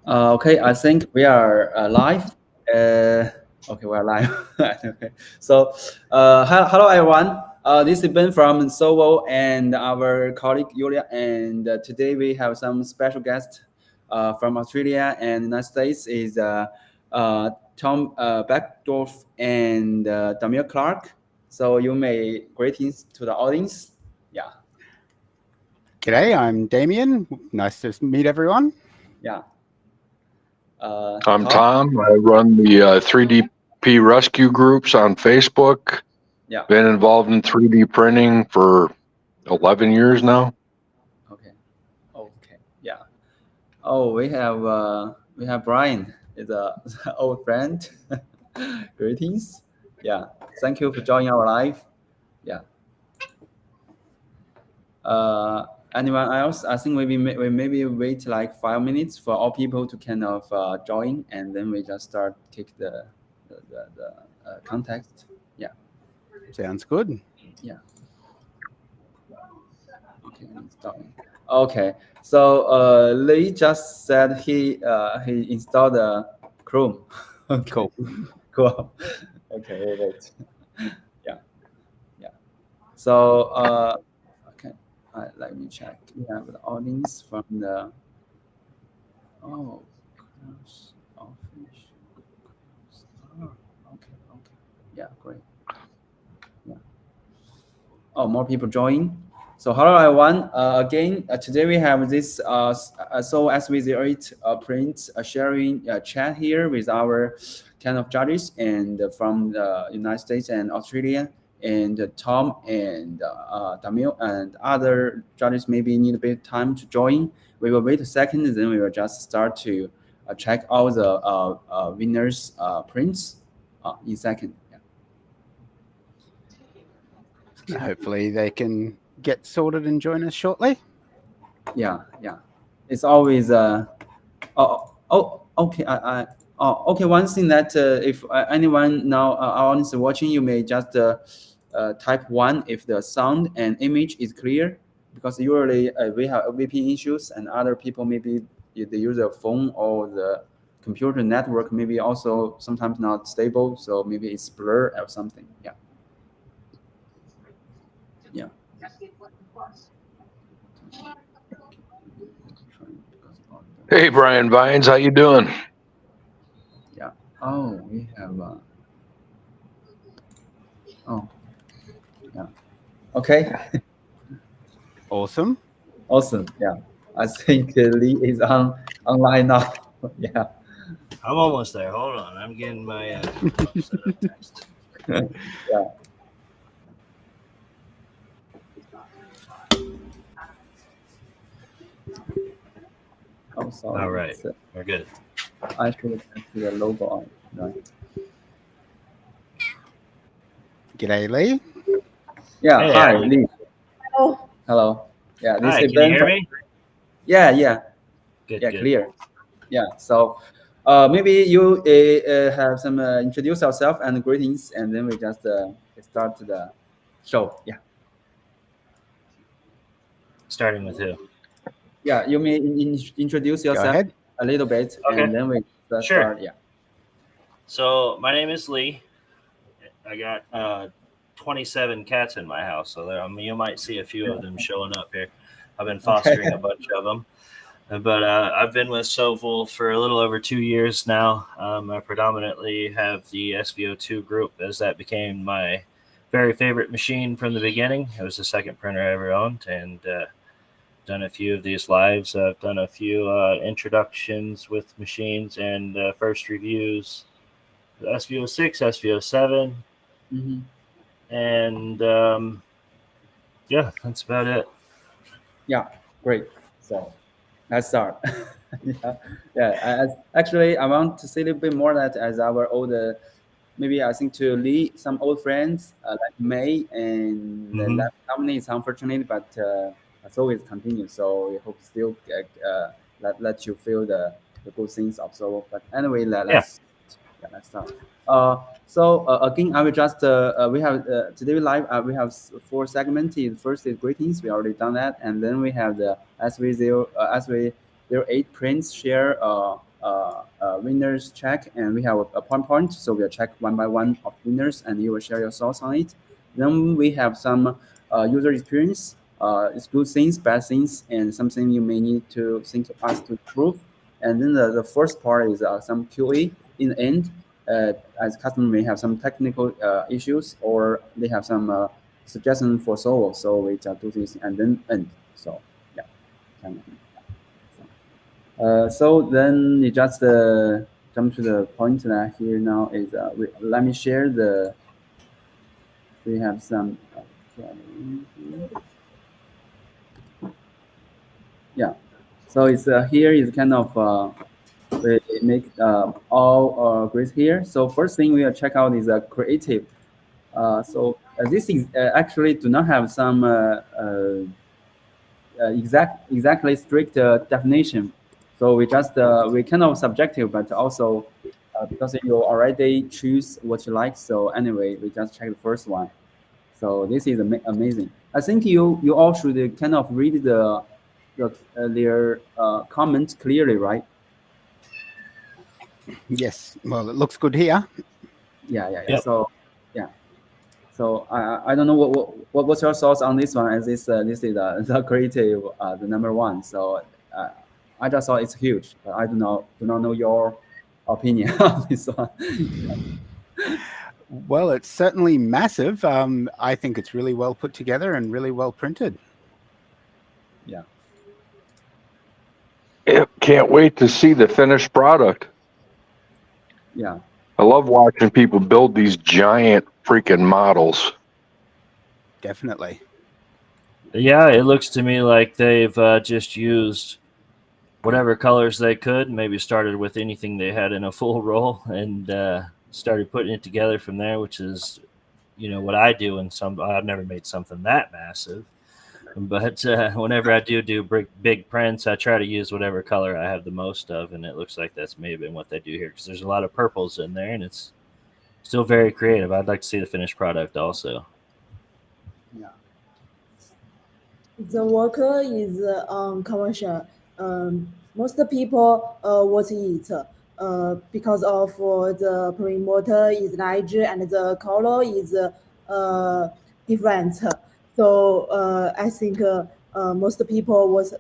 Okay, I think we are live. Okay, we are live. Okay. So, hello everyone. This is Ben from Sovol and our colleague Julia. And today we have some special guest from Australia and United States is Tom Beckendorf and Damien Clark. So you may greetings to the audience. Yeah, G'day, I'm Damien. Nice to meet everyone. yeah. I'm Tom. Tom. I run the 3DP rescue groups on Facebook. Yeah. Been involved in 3D printing for 11 years now. Okay. Okay. Yeah. Oh, we have Brian. Is a old friend. Greetings. Yeah. Thank you for joining our live. Yeah. Anyone else? I think we maybe wait like 5 minutes for all people to kind of join, and then we just start kick the context. Yeah. Sounds good. Yeah. Okay. Starting. Okay. So Lee just said he installed the Chrome. Okay. Cool. Cool. Okay, wait. Yeah, yeah. So okay, let me check. We have the audience from the class office. Oh, okay, okay. Yeah, great. Yeah. Oh, more people join. So hello everyone. Again, today we have this so SV08 print sharing chat here with our kind of judges and from the United States and Australia and Tom and Damil and other judges maybe need a bit of time to join. We will wait a second and then we will just start to check all the winners prints in a second. Yeah. Hopefully they can get sorted and join us shortly. Yeah, yeah. It's always okay. Okay. One thing that if anyone now our audience is watching, you may just type one if the sound and image is clear, because usually we have VPN issues and other people maybe they use their phone or the computer network maybe also sometimes not stable, so maybe it's blur or something. Yeah. Yeah. Hey, Brian Vines, how you doing? Yeah. Oh, we have. Oh, yeah. Okay. Awesome. Awesome. Yeah. I think Lee is online now. Yeah. I'm almost there. Hold on. I'm getting my text. Yeah. Oh, sorry. All right. We're good. I should have put the logo on. Right. G'day, Lee. Yeah. Hey, Hi, Alex. Lee. Oh, Hello. Yeah. This Hi, is can you Ben. hear me? Yeah. Yeah. Good, Yeah. good. Clear. Yeah. So, maybe you have some introduce yourself and greetings, and then we just start the show. Yeah. Starting with who? Yeah. You may introduce yourself ahead. a little bit, Okay. and then we start. Sure. Yeah. So my name is Lee. I got 27 cats in my house, so you might see a few of them showing up here. I've been fostering a bunch of them. But I've been with Sovol for a little over 2 years now. I predominantly have the SV02 group, as that became my very favorite machine from the beginning. It was the second printer I ever owned, and done a few of these lives. I've done a few introductions with machines and first reviews. The SV06, SV07, Mm-hmm. and yeah, that's about it. Yeah, great. So let's start. Yeah, yeah. Actually, I want to say a little bit more that as our old, maybe I think to lead some old friends like May and Mhm. that company is unfortunate, but it's always continues. So we hope still let you feel the good things of Sovol. But anyway, let's start. So again, I will just we have today live. We have 4 segments. First is greetings. We already done that, and then we have the SV08 prints share winners check, and we have a point. So we'll check one by one of winners, and you will share your thoughts on it. Then we have some user experience. It's good things, bad things, and something you may need to think of us to improve. And then the first part is some QA in the end. As customer may have some technical issues, or they have some suggestion for Sovol, so we just do this and then end. So yeah, kind of. So then you just jump to the point that here now is let me share the. We have some. Yeah, so it's here is kind of we make all grids here. So first thing we will check out is creative. So this is actually do not have some exactly strict definition. So we just we kind of subjective, but also because you already choose what you like. So anyway, we just check the first one. So this is amazing. I think you all should kind of read their comments clearly, right? Yes. Well, it looks good here. Yeah. Yep. So yeah. So I don't know what's your thoughts on this one, as this is the creative the number one. So I just thought it's huge, but I do not know your opinion on this one. Well, it's certainly massive. I think it's really well put together and really well printed. Yeah. Can't wait to see the finished product. Yeah. I love watching people build these giant freaking models. Definitely. Yeah, it looks to me like they've just used whatever colors they could, maybe started with anything they had in a full roll, and started putting it together from there, which is, what I do. And I've never made something that massive, but whenever I do big prints, I try to use whatever color I have the most of, and it looks like that's maybe what they do here, because there's a lot of purples in there, and it's still very creative. I'd like to see the finished product also. Yeah. The worker is commercial. Most people watch it because of the perimeter is large and the color is different. So I think most people watch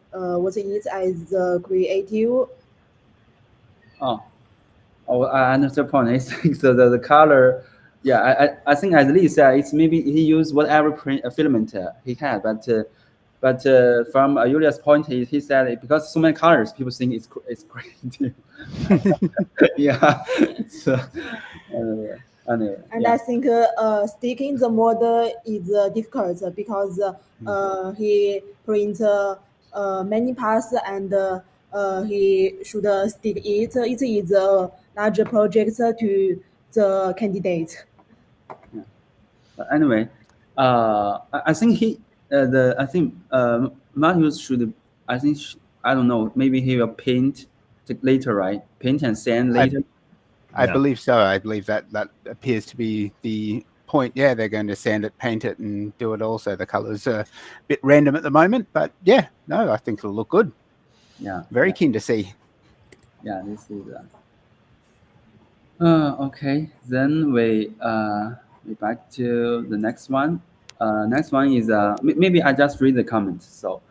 it as creative. Oh, I understand the point. I think the color. Yeah, I think as Lee said, it's maybe he used whatever filament he had, but from Julia's point, he said it, because so many colors, people think it's creative. Yeah. So, anyway, And yeah. I think sticking the model is difficult because he prints many parts and he should stick it. It is a large project to the candidate. Yeah. But anyway, I think I think Matthews should. I think I don't know. Maybe he will paint later, right? Paint and sand later. I believe so. I believe that appears to be the point. Yeah, they're going to sand it, paint it, and do it all. So the colors are a bit random at the moment, but yeah, no, I think it'll look good. Yeah. Very keen to see. Yeah, this is. Okay, then we back to the next one. Next one is maybe I just read the comments. So,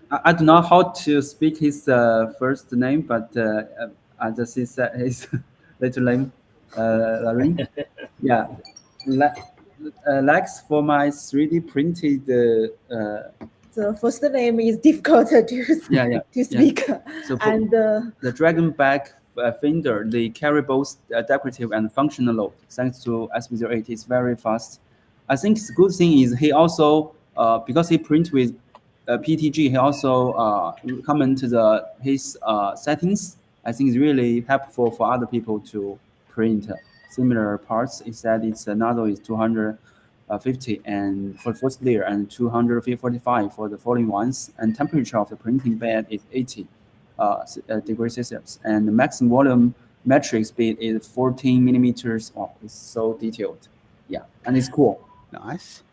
I don't know how to speak his first name, but I just his little name, Larin. Yeah, Lex for my 3D printed. The first name is difficult to speak. So And the Dragonback Finder, they carry both decorative and functional load. Thanks to SV08, it's very fast. I think the good thing is he also, because he print with PTG, he also comment his settings. I think it's really helpful for other people to print similar parts. It said its nozzle is 250 and for the first layer, and 245 for the following ones, and temperature of the printing bed is 80 degrees Celsius, and the maximum volume metric speed is 14 millimeters. Oh, it's so detailed. Yeah, and it's cool. Nice.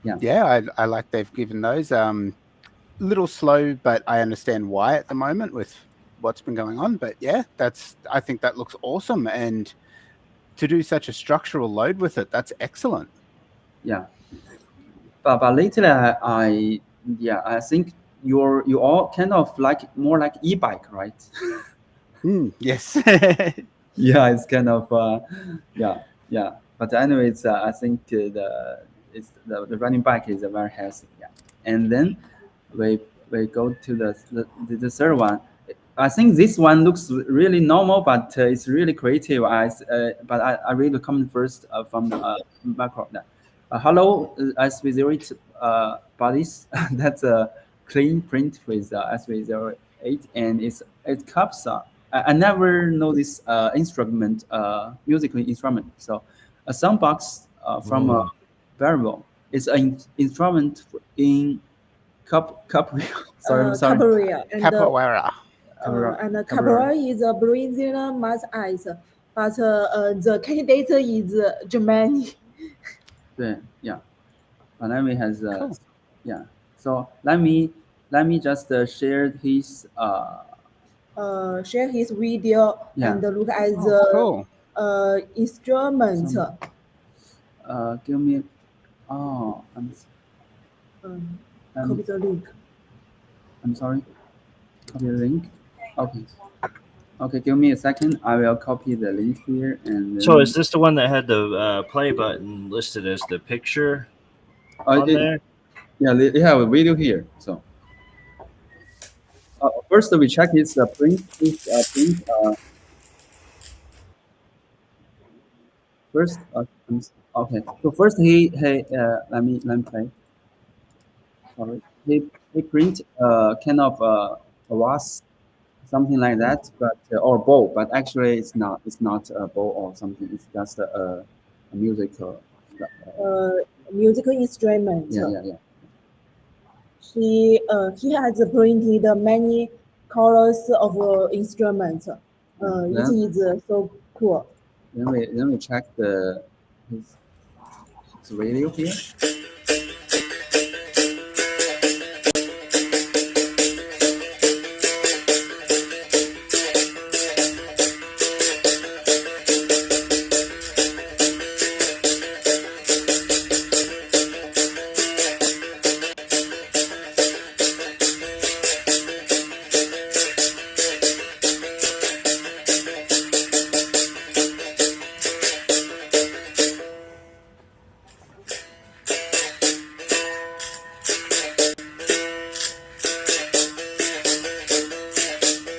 Yeah. Yeah, I like they've given those. little slow, but I understand why at the moment with what's been going on. But yeah, I think that looks awesome, and to do such a structural load with it, that's excellent. Yeah. But lately I think you all kind of like more like e-bike, right? Yes. Yeah, it's kind of yeah. But anyways, I think the running bike is very healthy. Yeah, and then we go to the third one. I think this one looks really normal, but it's really creative. But I read the comment first from macro. Hello, SV08 bodies. That's a clean print with SV08, and it cups. I never know this instrument, musical instrument. So a soundbox from a variable. It's an instrument in sorry. Capoeira Capoeira. and Capoeira is a Brazilian martial arts, but the candidate is Germany. Yeah. Let me has Cool. yeah. So let me just share his share his video Yeah. and look at the Cool. instrument. Give me Copy the link. I'm sorry. Copy the link. Okay, give me a second. I will copy the link here and then, So is this the one that had the play button listed as the picture on there? Yeah, they have a video here. So first we check its print. First, okay. So first let me play. Sorry, he print kind of a was something like that, but or bow. But actually, it's not. It's not a bow or something. It's just a musical. Musical instrument. Yeah. He has printed many colors of instruments. It is so cool. Then we check his video here.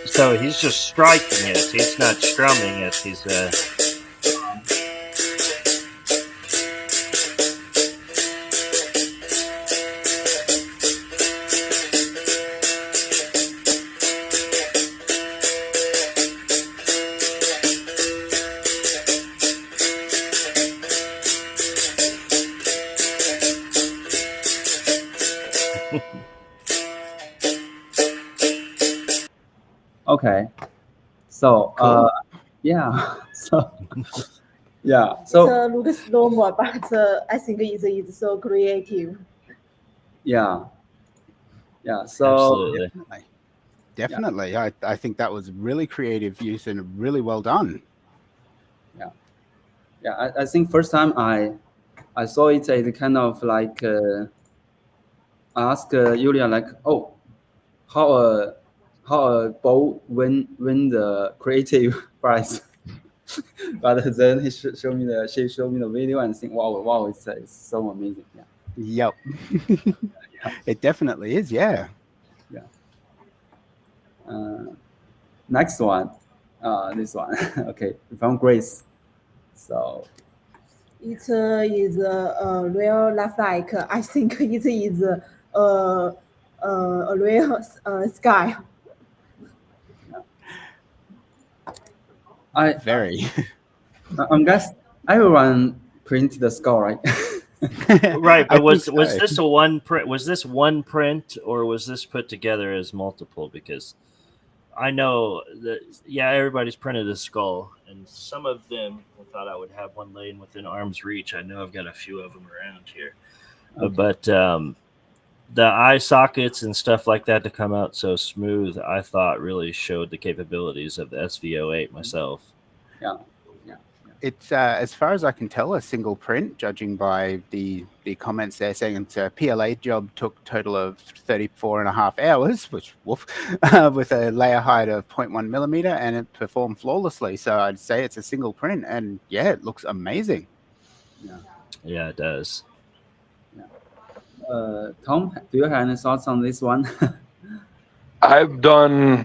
So he's just striking it. He's not strumming it. He's Okay, so Cool. yeah, so yeah, so it looks normal, but I think it is so creative. yeah. So absolutely. Definitely. I think that was really creative use and really well done. yeah, I think first time I saw it, it kind of like ask Julia like, oh, how a bow win the creative prize. But then she showed me the video and think, wow, it's so amazing. Yep. It definitely is. Yeah. Next one, this one. Okay, from Grace. So It is real life like. I think it is a real sky. Very. I'm guess everyone print the score, right? Right, I but was think so. this a one print? Was this one print, or was this put together as multiple? Because I know that everybody's printed a skull, and some of them I thought I would have one laying within arm's reach. I know I've got a few of them around here, Okay. but the eye sockets and stuff like that to come out so smooth, I thought really showed the capabilities of the SV08 myself. Yeah. It's as far as I can tell, a single print, judging by the comments there saying it's a PLA job, took a total of 34.5 hours, which woof, with a layer height of 0.1 millimeter, and it performed flawlessly. So I'd say it's a single print, and yeah, it looks amazing. Yeah, it does. Tom, do you have any thoughts on this one? I've done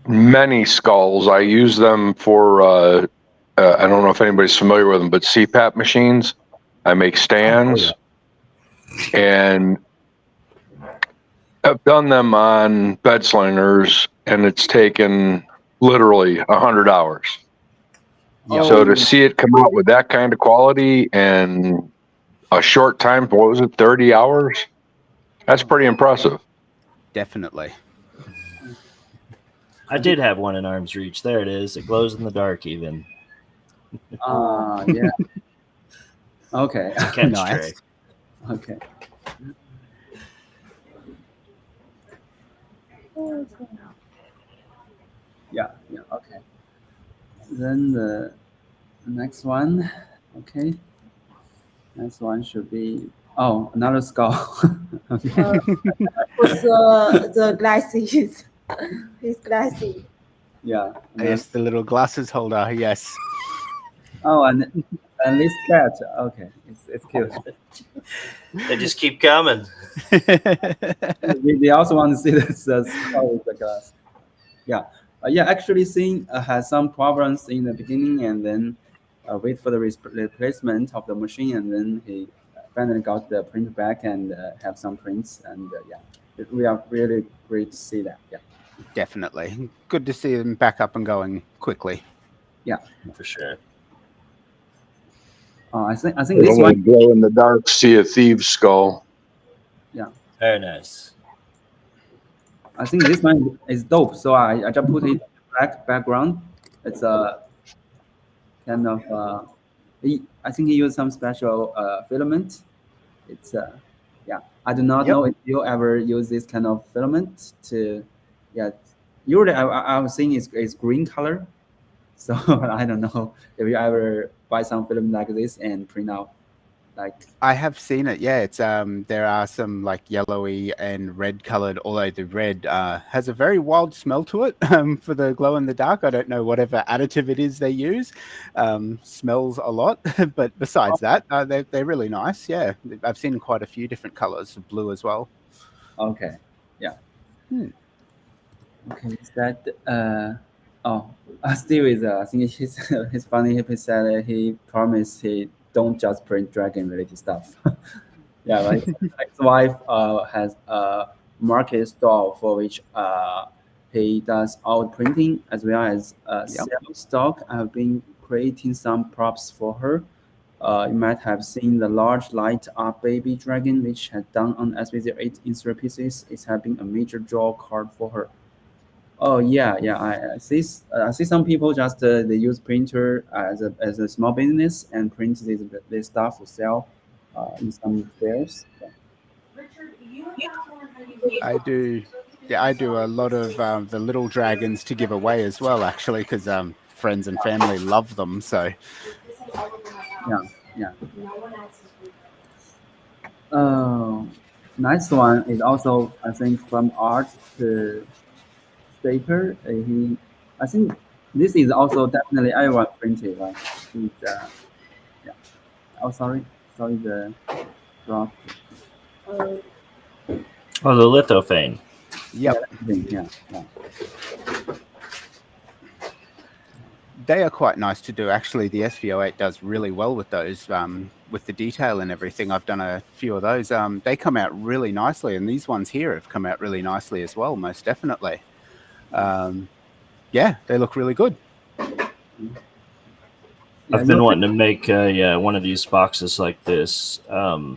many skulls. I use them for, I don't know if anybody's familiar with them, but CPAP machines. I make stands. And I've done them on bed slingers, and it's taken literally 100 hours. So to see it come out with that kind of quality and a short time, what was it, 30 hours? That's pretty impressive. Definitely. I did have one in arm's reach. There it is. It glows in the dark even. Yeah. Okay. Catch Nice. tray. Okay. Yeah. Okay. Then the next one. Okay. Next one should be another skull. Okay. With the glasses, his glasses. Yeah. Yes, the little glasses holder. Yes. Oh, and this cat. Okay, it's cute. They just keep coming. We also want to see this skull with the glass. Yeah. Actually, Sing has some problems in the beginning, and then wait for the replacement of the machine, and then he finally got the print back and have some prints, and we are really great to see that. Yeah. Definitely. Good to see them back up and going quickly. Yeah, for sure. I think this one glow in the dark Sea of Thieves skull. Yeah. Very nice. I think this one is dope. So I just put it black background. It's a kind of I think he used some special filament. It's I do not know if you ever use this kind of filament to usually I was saying it's green color. So I don't know if you ever buy some filament like this and print out like. I have seen it. Yeah, it's there are some like yellowy and red colored, although the red has a very wild smell to it for the glow in the dark. I don't know whatever additive it is they use. Smells a lot, but besides that, they're really nice. Yeah, I've seen quite a few different colors of blue as well. Okay. Yeah. Okay. Is that Steve is I think he's funny. He said he promised he don't just print dragon related stuff. Yeah, like his wife has a market store for which he does out printing as well as sales stock. I've been creating some props for her. You might have seen the large light up baby dragon, which has done on SV08 in 3 pieces. It's having a major draw card for her. Oh yeah. I see. I see some people just they use printer as a small business and print this stuff to sell in some fairs. I do. Yeah, I do a lot of the little dragons to give away as well, actually, because friends and family love them. So yeah. Nice one is also I think from art to Staker. I think this is also definitely everyone printed, right? Oh, sorry, the drop. Oh, the lithophane. Yep. Yeah. They are quite nice to do. Actually, the SV08 does really well with those, with the detail and everything. I've done a few of those. They come out really nicely, and these ones here have come out really nicely as well, most definitely. Yeah, they look really good. I've been wanting to make one of these boxes like this. I'd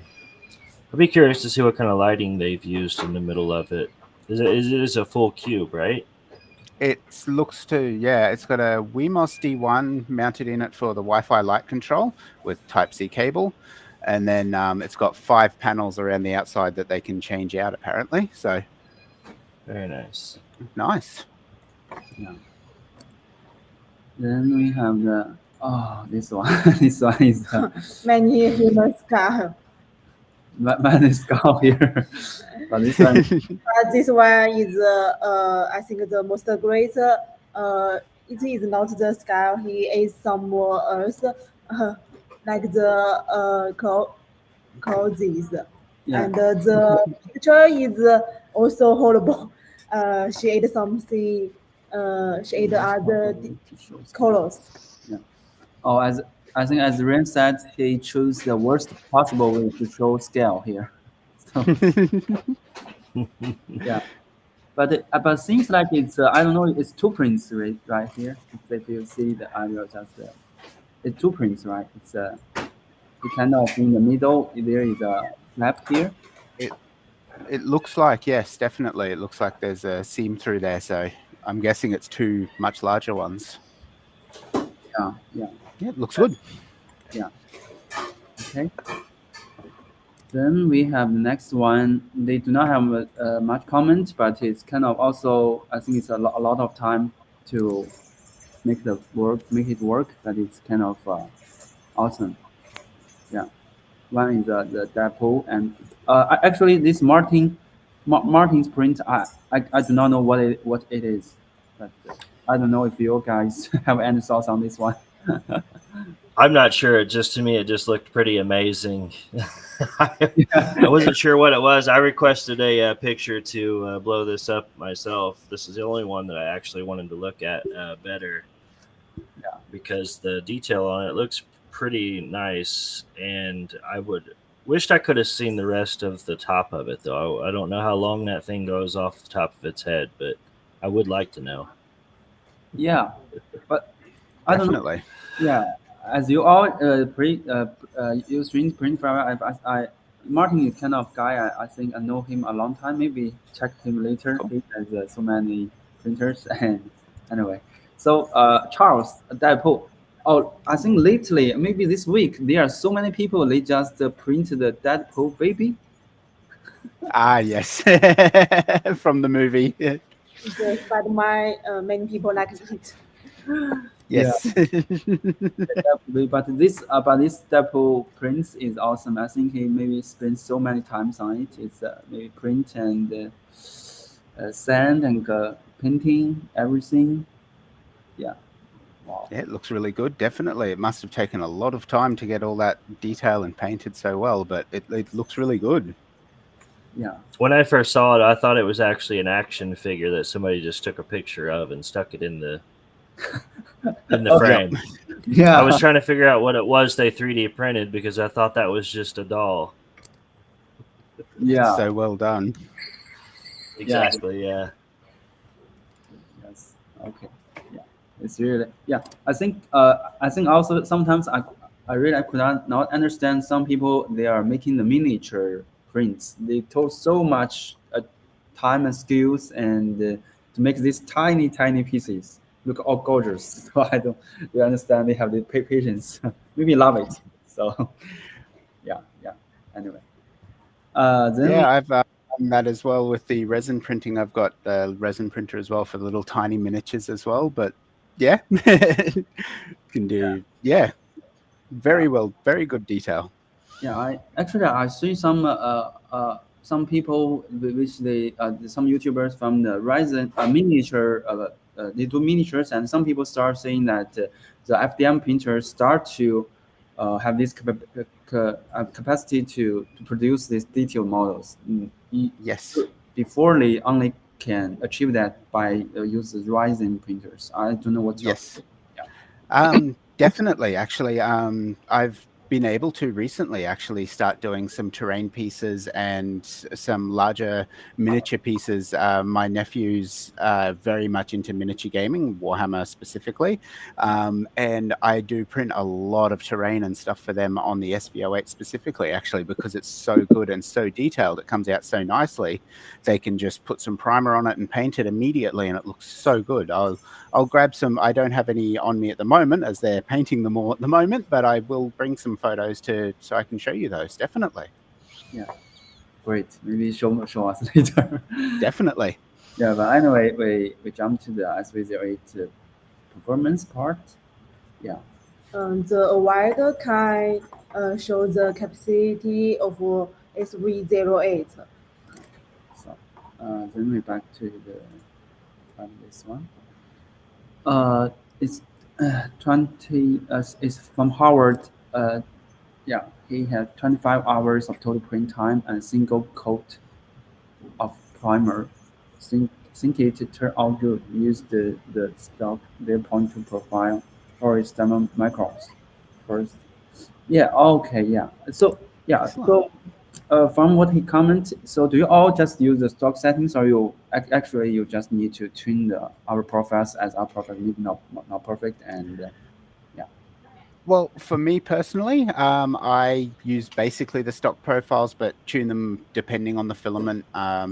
be curious to see what kind of lighting they've used in the middle of it. It is a full cube, right? It looks to, it's got a My1stworkwithSV08 mounted in it for the Wi-Fi light control with Type-C cable. And then it's got 5 panels around the outside that they can change out, apparently. So Very nice. nice. Yeah. Then we have this one. This one is Many human skull. man is skull here. But this one, This one is, I think, the most great. It is not the skull. He is some more earth, like the clothes. yeah. And the picture is also horrible. She ate something. She ate other colors. Yeah. Oh, as I think as Ren said, he chose the worst possible way to show scale here. So, yeah. But seems like it's I don't know, it's 2 prints right here. If you see the I will just it's 2 prints, right? It's it kind of in the middle there is a flap here. It looks like, yes, definitely. It looks like there's a seam through there. So I'm guessing it's 2 much larger ones. Yeah. Yeah, it looks good. Yeah. Okay. Then we have the next one. They do not have much comment, but it's kind of also, I think it's a lot of time to make it work, but it's kind of awesome. Yeah. One is the Deadpool, and actually this Martin's print, I do not know what it is, but I don't know if you guys have any thoughts on this one. I'm not sure. To me, it just looked pretty amazing. I wasn't sure what it was. I requested a picture to blow this up myself. This is the only one that I actually wanted to look at better. Yeah. Because the detail on it looks pretty nice, and I wished I could have seen the rest of the top of it, though. I don't know how long that thing goes off the top of its head, but I would like to know. Yeah, but I don't know. Definitely. Yeah, as you all use print forever, Martin is kind of guy. I think I know him a long time. Maybe check him later. Cool. He has so many printers. And anyway, so Charles Deadpool. Oh, I think lately, maybe this week, there are so many people. They just print the Deadpool baby. Ah, yes. From the movie. The Spider-Man, many people like it. Yes. But this Deadpool prints is awesome. I think he maybe spent so many times on it. It's maybe print and sand and painting everything. Yeah. Wow. Yeah, it looks really good. Definitely. It must have taken a lot of time to get all that detail and painted so well, but it looks really good. Yeah. When I first saw it, I thought it was actually an action figure that somebody just took a picture of and stuck it in the frame. Yeah. I was trying to figure out what it was they 3D printed because I thought that was just a doll. Yeah. So well done. Exactly. Yeah. Yes. Okay. Yeah. It's really I think also sometimes I really could not understand some people they are making the miniature prints. They took so much time and skills and to make these tiny pieces look all gorgeous. So I don't really understand they have the patience. Maybe love it. So yeah. Anyway. Then Yeah, I've done that as well with the resin printing. I've got the resin printer as well for the little tiny miniatures as well. But yeah, can do. Yeah, very well, very good detail. Yeah, I see some people which they some YouTubers from the Ryzen miniature they do miniatures, and some people start saying that the FDM printers start to have this capacity to produce these detailed models. Yes. Before they only can achieve that by using Ryzen printers. I don't know what. Yes. Definitely. Actually, I've been able to recently actually start doing some terrain pieces and some larger miniature pieces. My nephew's very much into miniature gaming, Warhammer specifically, and I do print a lot of terrain and stuff for them on the SV08 specifically, actually, because it's so good and so detailed. It comes out so nicely. They can just put some primer on it and paint it immediately, and it looks so good. I'll grab some. I don't have any on me at the moment as they're painting them all at the moment, but I will bring some photos so I can show you those. Definitely. Yeah, great. Maybe show us later. Definitely. Yeah, but anyway, we jump to the SV08 performance part. Yeah. The wide can show the capacity of SV08. So then we back to this one. It's 20. It's from Harvard. Yeah, he had 25 hours of total print time and single coat of primer. Think it turned out good. Use the stock 0.2 profile or its demo micros first. Yeah. Okay. Yeah. So yeah. Excellent. So from what he commented, so do you all just use the stock settings, or you actually you just need to tune our profiles as our profile maybe not perfect and yeah. Well, for me personally, I use basically the stock profiles, but tune them depending on the filament.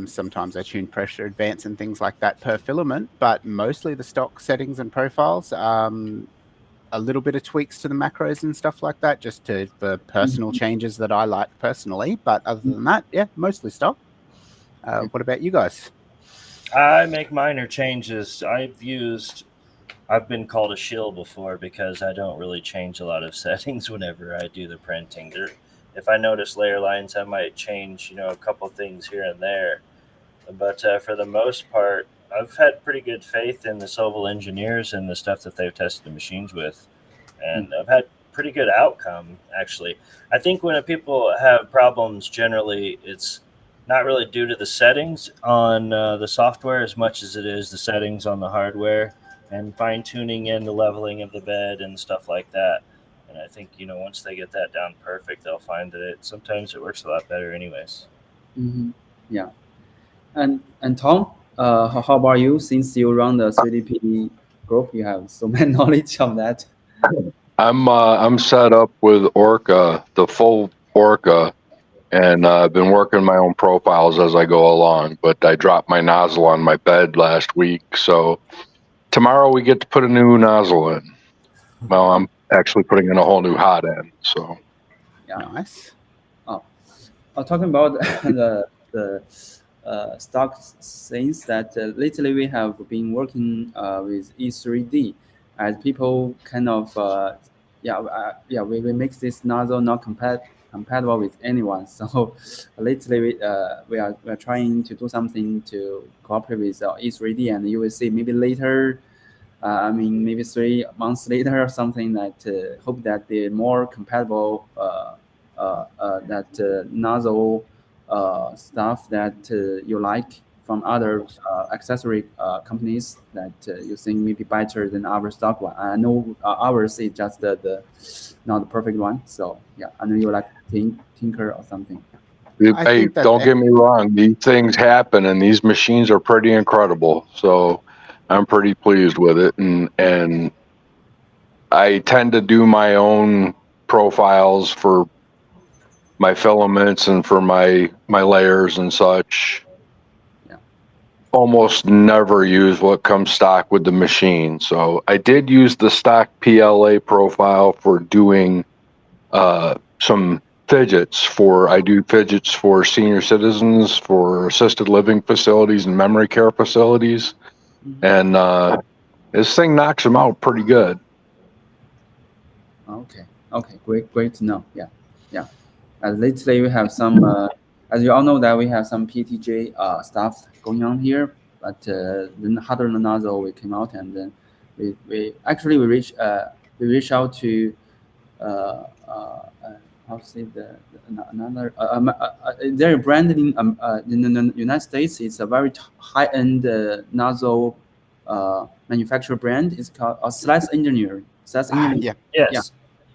Sometimes I tune pressure advance and things like that per filament, but mostly the stock settings and profiles. A little bit of tweaks to the macros and stuff like that, just for personal changes that I like personally. But other than that, yeah, mostly stock. What about you guys? I make minor changes. I've been called a shill before because I don't really change a lot of settings whenever I do the printing. If I notice layer lines, I might change, a couple things here and there. But for the most part, I've had pretty good faith in the Sovol engineers and the stuff that they've tested the machines with. And I've had pretty good outcome, actually. I think when people have problems, generally, it's not really due to the settings on the software as much as it is the settings on the hardware and fine-tuning and the leveling of the bed and stuff like that. And I think, once they get that down perfect, they'll find that sometimes it works a lot better anyways. Yeah. And Tom, how about you? Since you run the 3DP group, you have so much knowledge of that. I'm set up with Orca, the full Orca, and I've been working my own profiles as I go along. But I dropped my nozzle on my bed last week, so tomorrow we get to put a new nozzle in. Well, I'm actually putting in a whole new hot end. So Yeah. Nice. Talking about the stock things that lately we have been working with E3D as people kind of we make this nozzle not compatible with anyone. So lately we are trying to do something to cooperate with E3D, and you will see maybe later. Maybe 3 months later or something. That hope that the more compatible nozzle stuff that you like from other accessory companies that you think maybe better than our stock one. I know ours is just the not the perfect one. So yeah, I know you like Tinker or something. I hey, think that don't get me wrong; these things happen, and these machines are pretty incredible. So I'm pretty pleased with it, and I tend to do my own profiles for my filaments and for my layers and such. Yeah. Almost never use what comes stock with the machine. So I did use the stock PLA profile for doing some fidgets I do fidgets for senior citizens, for assisted living facilities and memory care facilities. And this thing knocks them out pretty good. Okay, great to know. Yeah. Lately we have some, as you all know, that we have some PTJ stuff going on here, but then harder than nozzle we came out, and then we actually reached out to how to say another their brand in the United States. It's a very high-end nozzle manufacturer brand. It's called Slash Engineer. Yeah. Yes. Yeah.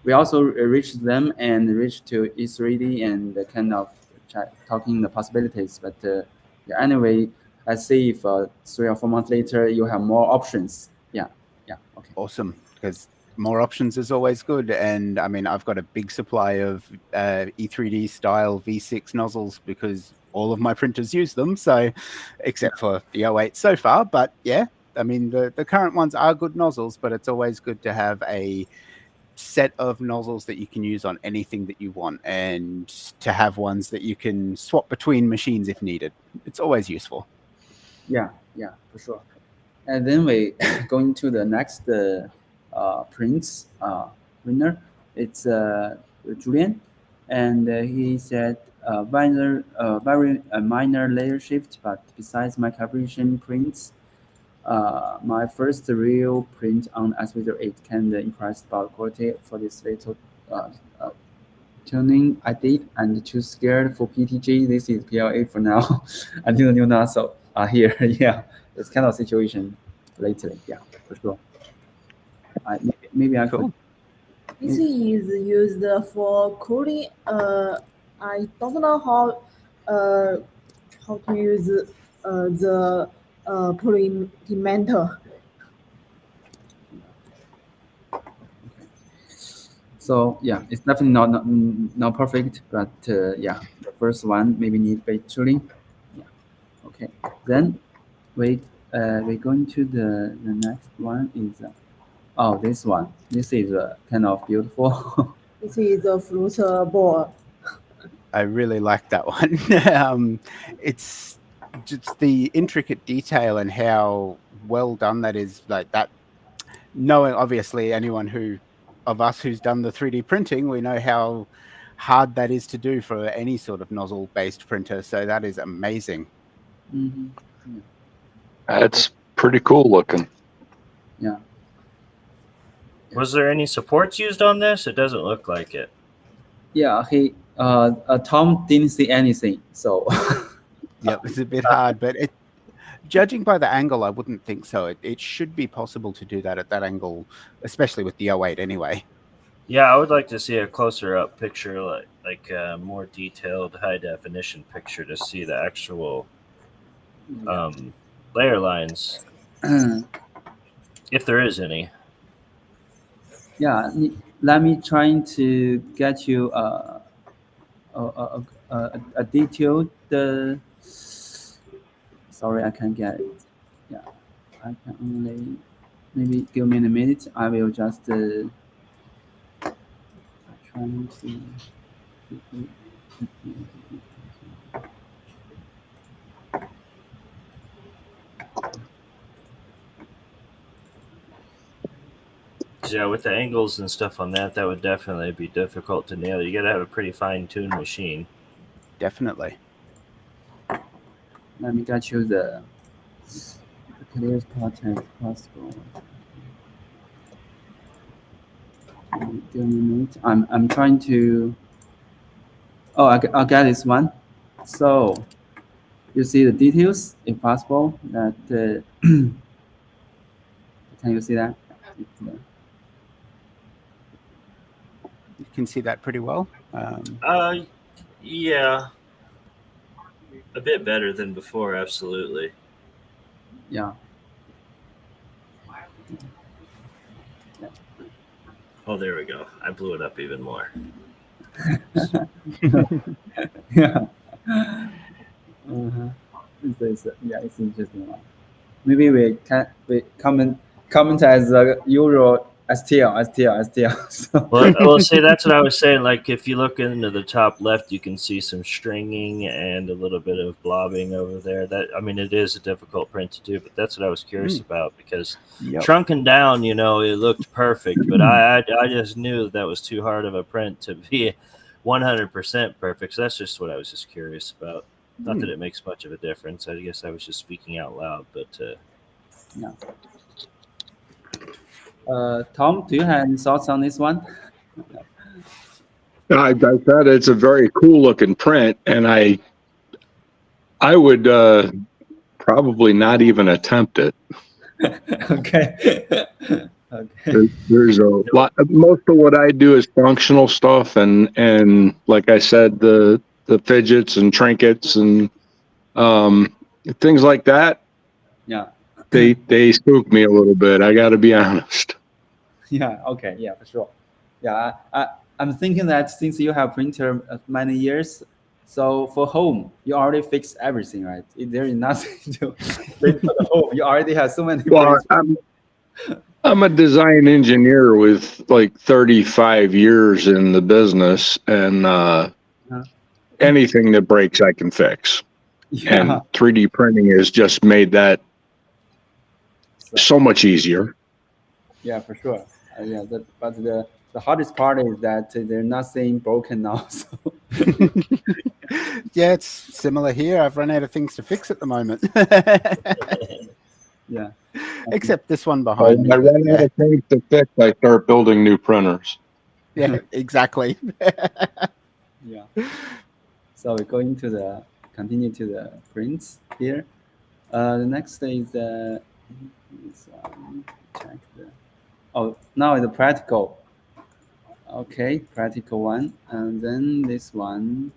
We also reached them and reached to E3D and kind of talking the possibilities. But anyway, I see if 3 or 4 months later you have more options. Yeah. Okay. Awesome, because more options is always good. And I mean, I've got a big supply of E3D style V6 nozzles because all of my printers use them. So, except for the 08 so far. But yeah, I mean, the current ones are good nozzles, but it's always good to have a set of nozzles that you can use on anything that you want, and to have ones that you can swap between machines if needed. It's always useful. Yeah, for sure. And then we going to the next prints winner. It's Julian, and he said very minor layer shift, but besides my calibration prints, my first real print on SV08 kind of impressed about quality for this little tuning I did, and too scared for PTG. This is PLA for now until the new nozzle are here. Yeah, it's kind of situation lately. Yeah, for sure. Maybe I could. This is used for cooling. I don't know how to use the polymeter. So yeah, it's definitely not perfect, but yeah, the first one maybe need bait tuning. Yeah. Okay. Then we're going to the next one is this one. This is kind of beautiful. This is a fruit ball. I really like that one. It's just the intricate detail and how well done that is. Like that, knowing obviously anyone of us who's done the 3D printing, we know how hard that is to do for any sort of nozzle-based printer. So that is amazing. Mm-hmm. That's pretty cool looking. Yeah. Was there any supports used on this? It doesn't look like it. Yeah, Tom didn't see anything, so yeah, it's a bit hard, but judging by the angle, I wouldn't think so. It should be possible to do that at that angle, especially with the 08 anyway. Yeah, I would like to see a closer up picture, like a more detailed high definition picture to see the actual layer lines, if there is any. Yeah, let me try to get you a detailed. Sorry, I can't get it. Yeah, I can only maybe give me a minute. I will just trying to. Yeah, with the angles and stuff on that would definitely be difficult to nail. You got to have a pretty fine-tuned machine. Definitely. Let me get you the clearest pattern possible. Give me a minute. I'm trying to. Oh, I'll get this one. So you see the details, if possible. That can you see that? You can see that pretty well. Yeah, a bit better than before, absolutely. Yeah. Oh, there we go. I blew it up even more. Yeah. Uh-huh. It's interesting one. Maybe we comment as Euro STL. So. Well, see, that's what I was saying. Like, if you look into the top left, you can see some stringing and a little bit of blobbing over there. It is a difficult print to do, but that's what I was curious about, because shrunken down, it looked perfect, but I just knew that was too hard of a print to be 100% perfect. So that's just what I was just curious about. Not that it makes much of a difference. I guess I was just speaking out loud, but yeah. Tom, do you have any thoughts on this one? I thought it's a very cool looking print, and I would probably not even attempt it. Okay. Okay. There's a lot. Most of what I do is functional stuff, and like I said, the fidgets and trinkets and things like that. Yeah. They spook me a little bit. I got to be honest. Yeah. Okay. Yeah, for sure. Yeah. I'm thinking that since you have printer many years, so for home you already fixed everything, right? There is nothing to print for the home. You already have so many. Well, I'm a design engineer with like 35 years in the business, and anything that breaks, I can fix. Yeah. And 3D printing has just made that so much easier. Yeah, for sure. Yeah, but the hardest part is that there's nothing broken now. So Yeah, it's similar here. I've run out of things to fix at the moment. yeah. Except this one behind me. I run out of things to fix. I start building new printers. Yeah, exactly. Yeah. So we're going to continue to the prints here. The next is check now is the practical. Okay, practical one, and then this one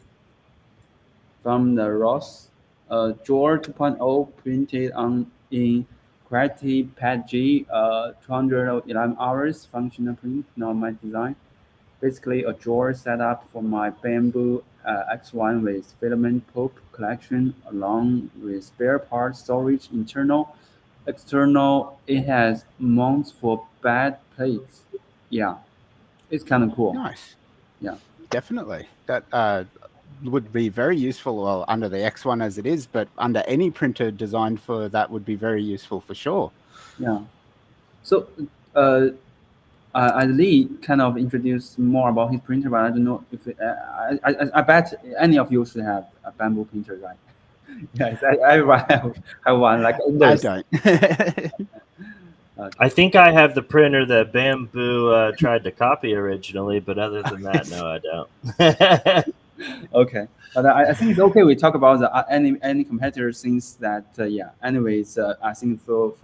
from the Ross Drawer 2.0 printed in Quality Pad G 211 hours functional print, normal design. Basically a drawer set up for my bamboo X1 with filament pulp collection along with spare parts storage, internal, external. It has mounts for bed plates. Yeah, it's kind of cool. Nice. Yeah. Definitely. That would be very useful, well, under the X1 as it is, but under any printer designed for that would be very useful for sure. Yeah. So Lee kind of introduced more about his printer, but I don't know if I bet any of you should have a bamboo printer, right? Yes, everyone have one. Like I others. don't. I think I have the printer that Bamboo tried to copy originally, but other than that, no, I don't. Okay, but I think it's okay. We talk about any competitor things that yeah. Anyways, I think for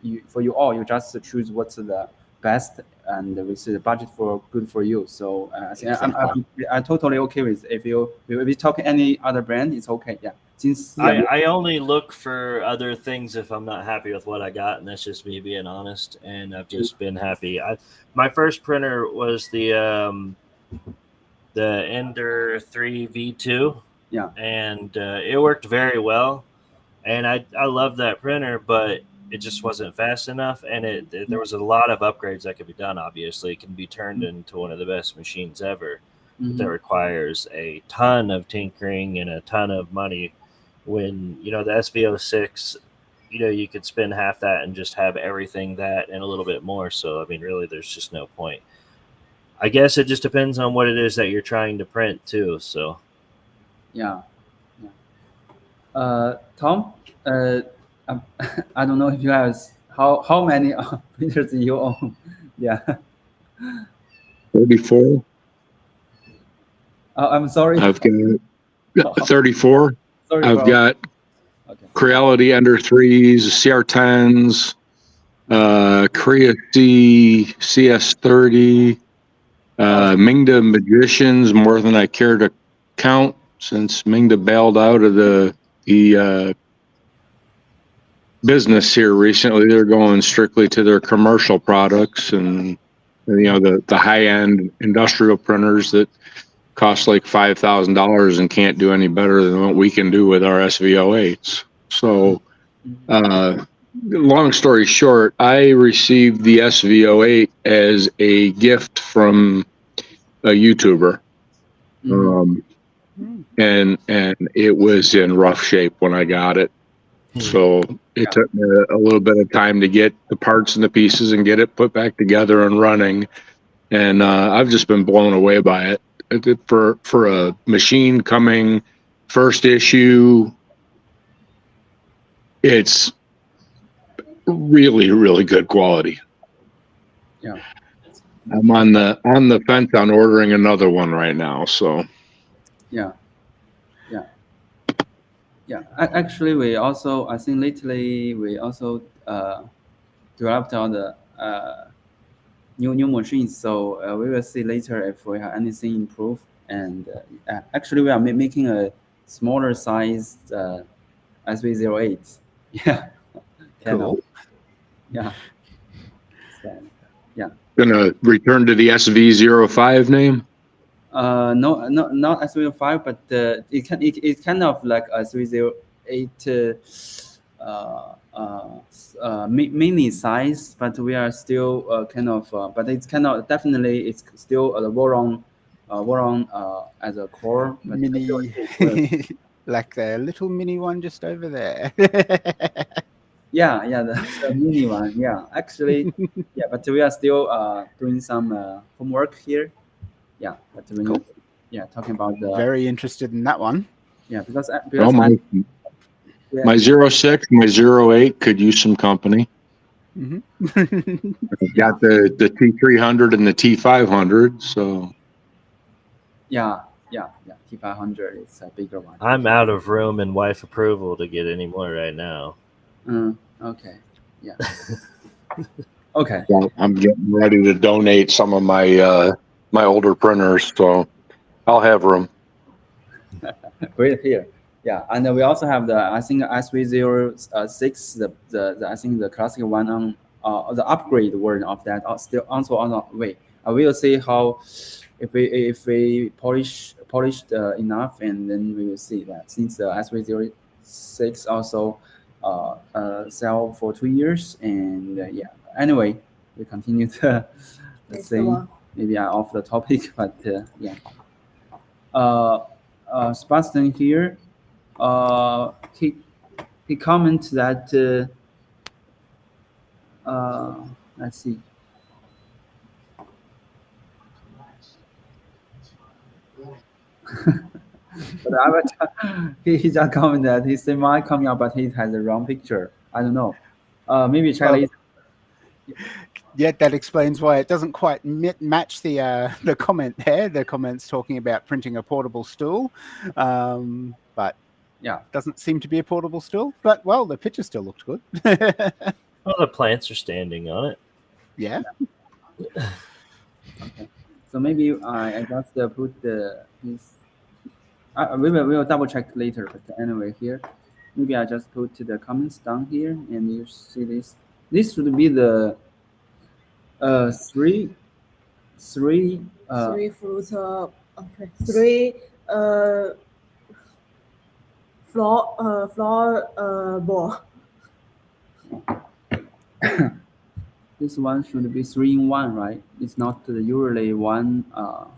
you all, you just choose what's the best and we see the budget for good for you. So I think Exactly. I'm totally okay with if we talk any other brand, it's okay. Yeah, since I only look for other things if I'm not happy with what I got, and that's just me being honest. And I've just been happy. My first printer was the Ender 3 V2. Yeah. And it worked very well. And I love that printer, but it just wasn't fast enough. And there was a lot of upgrades that could be done. Obviously, it can be turned into one of the best machines ever. But that requires a ton of tinkering and a ton of money. When the SV06, you could spend half that and just have everything that and a little bit more. So I mean, really, there's just no point. I guess it just depends on what it is that you're trying to print too. So yeah. Tom, I don't know if you have how many printers you own. Yeah. 34. I'm sorry. I've got 34. Sorry, I've got Creality Ender 3s, CR10s, Korea C, CS30, Mingda Magicians, more than I care to count since Mingda bailed out of the business here recently. They're going strictly to their commercial products and the high-end industrial printers that cost like $5,000 and can't do any better than what we can do with our SV08s. So long story short, I received the SV08 as a gift from a YouTuber. And it was in rough shape when I got it. So it took me a little bit of time to get the parts and the pieces and get it put back together and running. And I've just been blown away by it. For a machine coming first issue, it's really, really good quality. Yeah. I'm on the fence on ordering another one right now. So yeah. Actually, I think lately we also developed all the new machines. So we will see later if we have anything improved. And actually, we are making a smaller size SV08. Yeah. Cool. Yeah. So, yeah. Gonna return to the SV05 name. No, not SV05, but it's kind of like a 308 mini size, but we are still kind of, but it's kind of definitely it's still the Voron as a core. But Mini, like the little mini one just over there. yeah, the mini one. Yeah, actually, yeah, but we are still doing some homework here. Yeah, but when Cool. talking about the Very interested in that one. yeah because Oh, my 06, my 08 could use some company. Mhm. I've got the T300 and the T500, so yeah T500 is a bigger one. I'm out of room and wife approval to get any more right now. Okay. Yeah. Okay. well, I'm getting ready to donate some of my my older printers, so I'll have room. Great here. Yeah, and we also have the I think SV06 the I think the classic one on the upgrade version of that still also on the way. We will see how if we polished enough, and then we will see that since the SV06 also sell for 2 years, and yeah. Anyway, we continue the Next thing. one. Maybe I'm off the topic, but yeah. Sebastian here, he comments that let's see. But he just commented that he said mine coming up, but he has the wrong picture. I don't know. Maybe Charlie. Yeah, that explains why it doesn't quite match the comment there. The comment's talking about printing a portable stool, but yeah, doesn't seem to be a portable stool. But well, the picture still looked good. Well, the plants are standing on it. Yeah. Okay. So maybe I just put his. We will double check later. But anyway, here, maybe I just put the comments down here, and you see this. This should be the three Three fruit. Okay. Three floor ball. This one should be 3-in-1, right? It's not the usually one. No,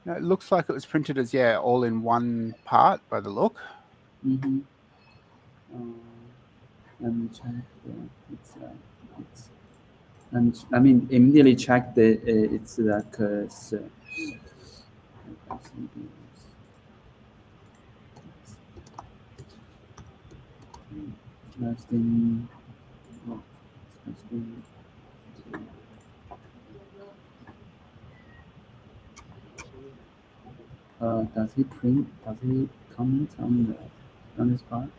it looks like it was printed as all in one part by the look. Mm-hmm. Let me check. I mean, immediately check the it's like does he print? Does he comment on this part?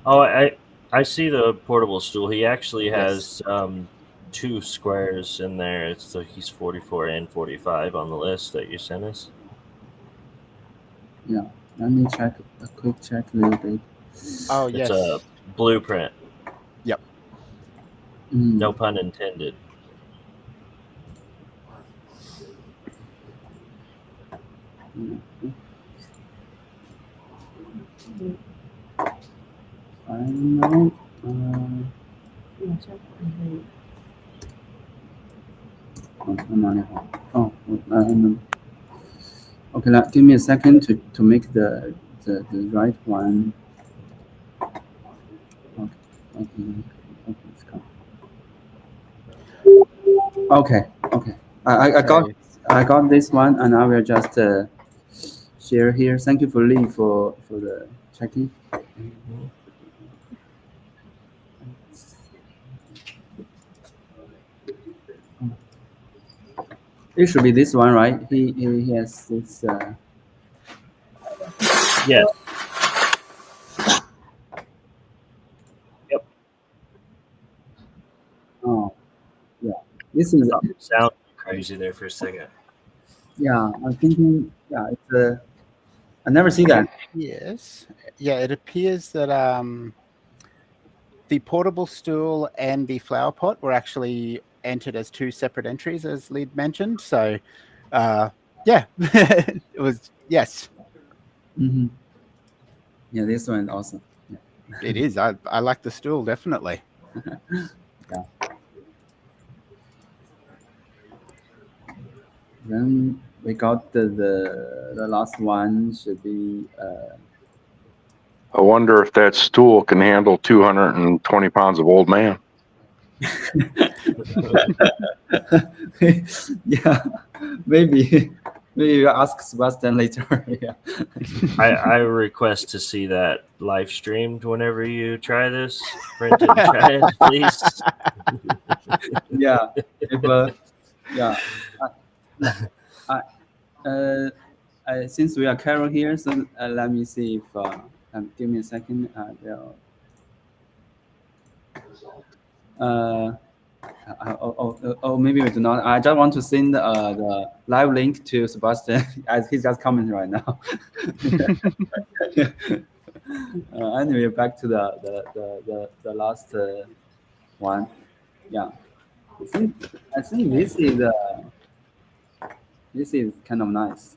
Oh, I see the portable stool. He actually has 2 squares in there. It's like he's 44 and 45 on the list that you sent us. Yeah, let me check a quick check a little bit. Oh, It's yes. a blueprint. Yep. No pun intended. I don't know. Okay, give me a second to make the right one. Okay. I got this one, and I will just share here. Thank you for Lee for the checking. It should be this one, right? He has this. Yes. Yep. Oh, yeah. This is sound crazy there for a second. Yeah, I'm thinking. Yeah, it's I never see that. Yes. Yeah, it appears that the portable stool and the flower pot were actually entered as 2 separate entries, as Lead mentioned. So Yeah, it was. Yes, Mm-hmm. Yeah, this one is awesome. Yeah. it is. I like the stool definitely. Yeah. Then we got the last one should be I wonder if that stool can handle 220 pounds of old man. yeah, maybe you ask Sebastian later. Yeah. I request to see that live streamed whenever you try this. Print it and try it, please. Yeah. If yeah. I, since we are Carol here, so let me see if give me a second. Maybe we do not. I just want to send the live link to Sebastian as he's just commenting right now. Anyway, back to the last one. Yeah, I think this is kind of nice.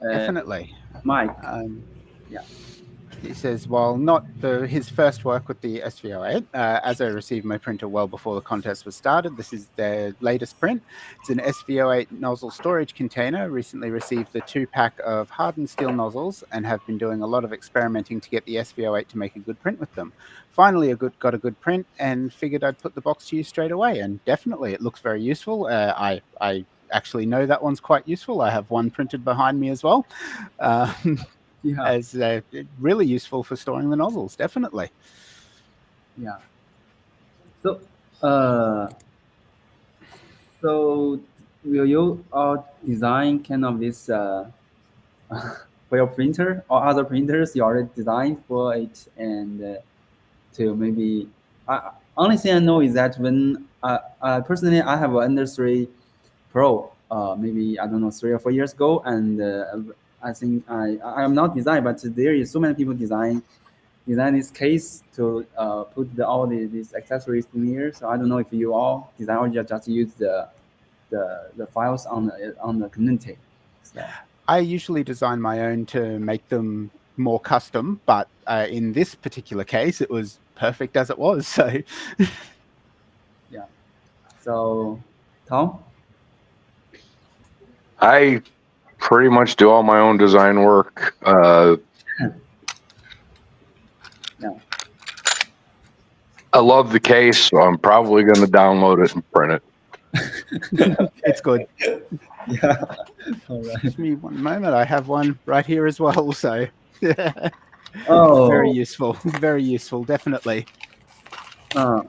Definitely. Mike. Yeah. He says, while not his first work with the SV08, as I received my printer well before the contest was started, this is their latest print. It's an SV08 nozzle storage container. Recently received the 2-pack of hardened steel nozzles and have been doing a lot of experimenting to get the SV08 to make a good print with them. Finally, got a good print and figured I'd put the box to use straight away. And definitely, it looks very useful. I actually know that one's quite useful. I have one printed behind me as well. Yeah. As really useful for storing the nozzles, definitely. Yeah. So, so will you design kind of this for your printer or other printers you already designed for it, and to maybe only thing I know is that when personally I have an Under 3 Pro, maybe I don't know 3 or 4 years ago, and I think I am not design, but there is so many people design this case to put these accessories in here. So I don't know if you all design or just use the files on the community. So. I usually design my own to make them more custom, but in this particular case, it was perfect as it was. So, yeah. So, Tom. I pretty much do all my own design work. Yeah. I love the case, so I'm probably going to download it and print it. it's good. Yeah. All right. Give me one moment. I have one right here as well. So, oh, very useful. Very useful, definitely. I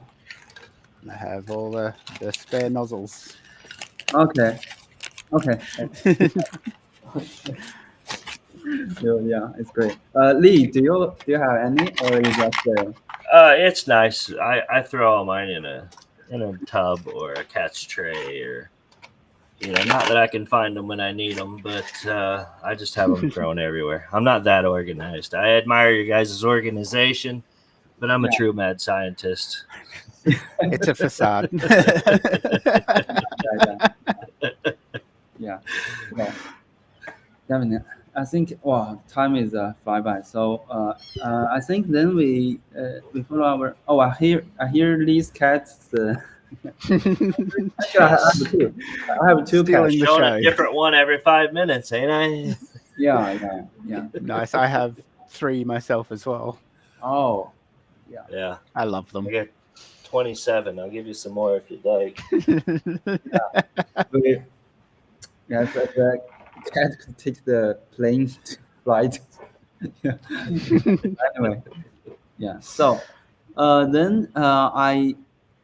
have all the spare nozzles. Okay. Okay. So, yeah, it's great. Lee, do you have any, or is just It's nice. I throw all mine in a tub or a catch tray, or not that I can find them when I need them, but I just have them thrown everywhere. I'm not that organized. I admire your guys' organization, but I'm a true mad scientist. It's a facade. Yeah. Well, definitely. I think time is fly by. So I think then we follow our. Oh, I hear Lee's cats. Actually, I have two. I have two cats. Stealing the Showing show. a different one every 5 minutes, ain't I? Yeah. Nice. I have 3 myself as well. Oh, Yeah. I love them. I got 27. I'll give you some more if you'd like. Yeah, the cat could take the plane flight. Anyway, yeah. So then I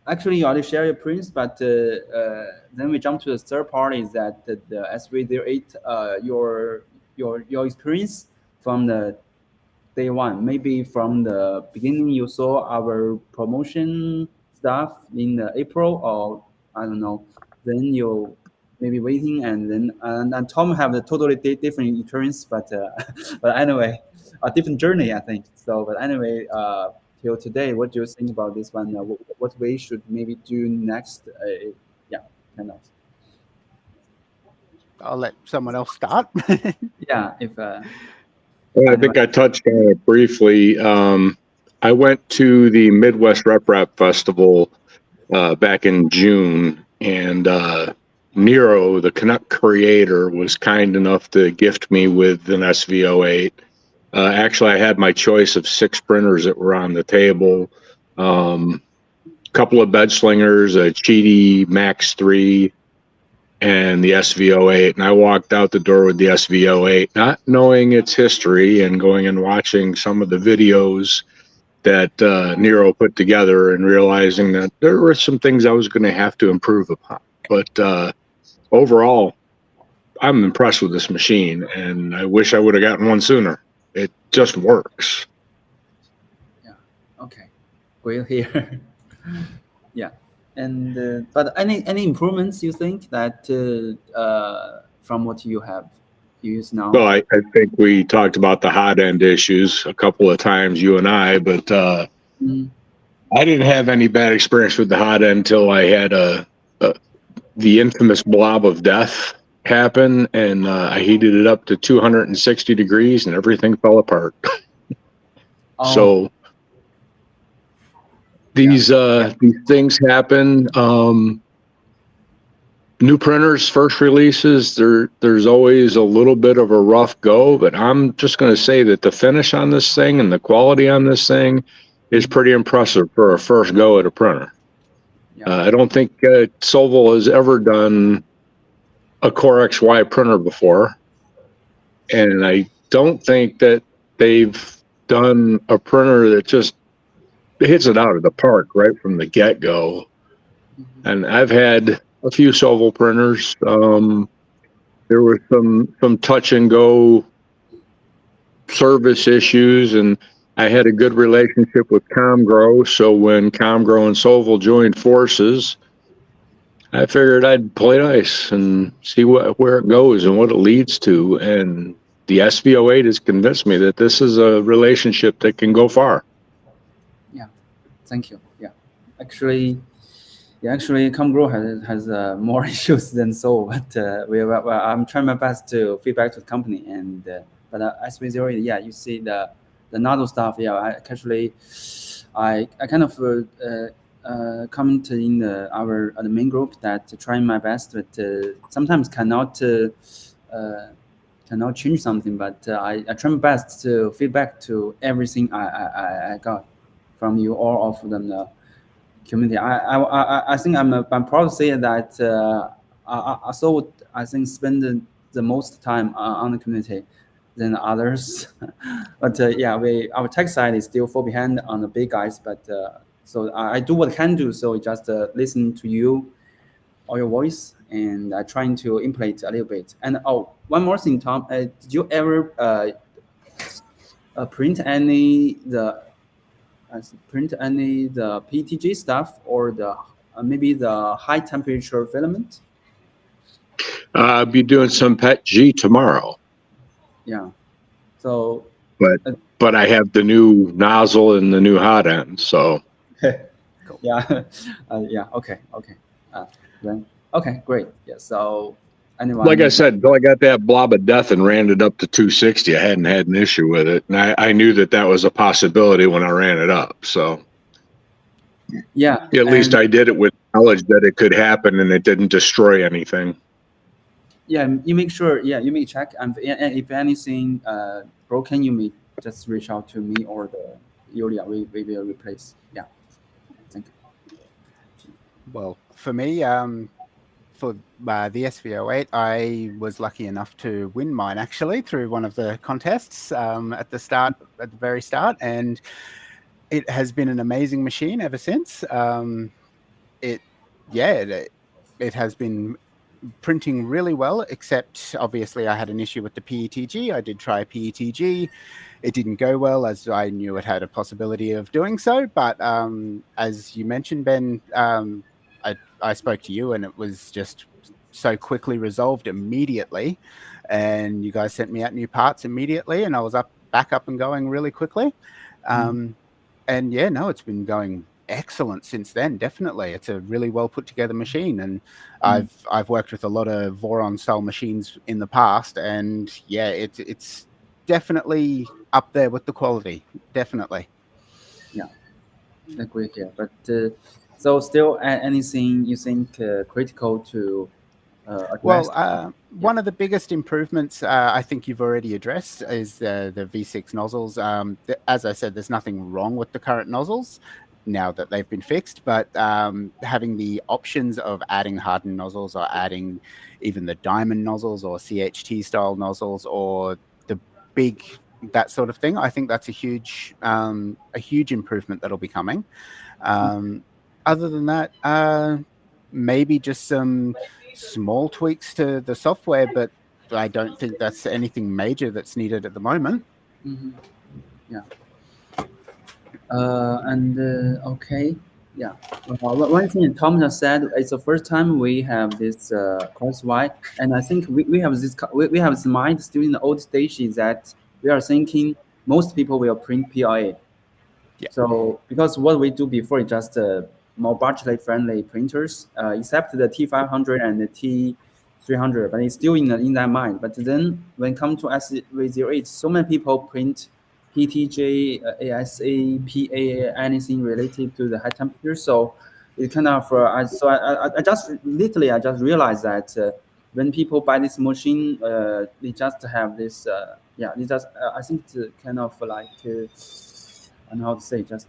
actually already share your prints, but then we jump to the third part is that the SV08 your experience from the day one, maybe from the beginning you saw our promotion stuff in the April, or I don't know, then you maybe waiting, and then and Tom have the totally different experience, but but anyway, a different journey, I think. So but anyway, till today, what do you think about this one? What we should maybe do next? Yeah, kind of. I'll let someone else start. Yeah, if Well, I think I touched on it briefly. I went to the Midwest Rep Festival back in June, and Nero, the Canuck creator, was kind enough to gift me with an SV08. Actually, I had my choice of 6 printers that were on the table. Couple of bed slingers, a Cheedy Max 3, and the SV08. And I walked out the door with the SV08, not knowing its history, and going and watching some of the videos that Nero put together, and realizing that there were some things I was going to have to improve upon. But overall, I'm impressed with this machine, and I wish I would have gotten one sooner. It just works. okay, we'll hear. Yeah, and but any improvements you think that from what you have used now? So I think we talked about the hot end issues a couple of times, you and I, but I didn't have any bad experience with the hot end until I had the infamous blob of death happen, and I heated it up to 260 degrees and everything fell apart. So these things happen. New printers, first releases, there's always a little bit of a rough go, but I'm just going to say that the finish on this thing and the quality on this thing is pretty impressive for a first go at a printer. I don't think Sovol has ever done a Core XY printer before, and I don't think that they've done a printer that just hits it out of the park right from the get-go. And I've had a few Sovol printers. There were some touch and go service issues, and I had a good relationship with ComGrow. So when ComGrow and Sovol joined forces, I figured I'd play nice and see where it goes and what it leads to. And the SV08 has convinced me that this is a relationship that can go far. Yeah, thank you. Yeah, actually, ComGrow has more issues than Sovol, but I'm trying my best to feedback to the company. And but SV08, yeah, you see the nozzle stuff. Yeah, I kind of commented in our admin group that trying my best, but sometimes cannot change something. But I try my best to feedback to everything I got from you, all of them. Community. I think I'm proud to say that I think spend the most time on the community than others. But yeah, our tech side is still fall behind on the big guys. But so I do what I can do. So just listen to you, or your voice, and I trying to implement a little bit. And one more thing, Tom, did you ever print any the PETG stuff, or the maybe the high temperature filament? I'll be doing some PETG tomorrow. Yeah. So. But I have the new nozzle and the new hot end. So. Yeah. Yeah. Okay. Then. Okay. Great. Yeah. So. Anyone, like I said, Bill, I got that blob of death and ran it up to 260. I hadn't had an issue with it, and I knew that was a possibility when I ran it up. So, yeah, at least I did it with knowledge that it could happen, and it didn't destroy anything. Yeah, you make sure. Yeah, you may check, and if anything broken, you may just reach out to me or the Yulia. We will replace. Yeah, thank you. Well, for me, for the SV08, I was lucky enough to win mine actually through one of the contests at the very start, and it has been an amazing machine ever since. It has been printing really well, except obviously I had an issue with the PETG. I did try PETG. It didn't go well, as I knew it had a possibility of doing so. But as you mentioned, Ben, I spoke to you, and it was just so quickly resolved immediately. And you guys sent me out new parts immediately, and I was back up and going really quickly. And yeah, no, it's been going excellent since then. Definitely, it's a really well put together machine, and I've worked with a lot of Voron style machines in the past, and yeah, it's definitely up there with the quality. Definitely. Yeah, agree here. But so still anything you think critical to address? Well, one of the biggest improvements I think you've already addressed is the V6 nozzles. As I said, there's nothing wrong with the current nozzles now that they've been fixed, but having the options of adding hardened nozzles or adding even the diamond nozzles or CHT style nozzles or the big that sort of thing, I think that's a huge improvement that'll be coming. Other than that, maybe just some small tweaks to the software, but I don't think that's anything major that's needed at the moment. Yeah. Okay. Yeah. One thing Tom just said, it's the first time we have this course wide, and I think we have we have this mind still in the old stage is that we are thinking most people will print PLA. Yeah. So because what we do before is just more budget friendly printers, except the T500 and the T300, but it's still in that mind. But then when it comes to SV08, so many people print PTJ, ASA, PA, anything related to the high temperature. So it kind of I just realized that when people buy this machine, they just have this they just I think it's kind of like I don't know how to say, just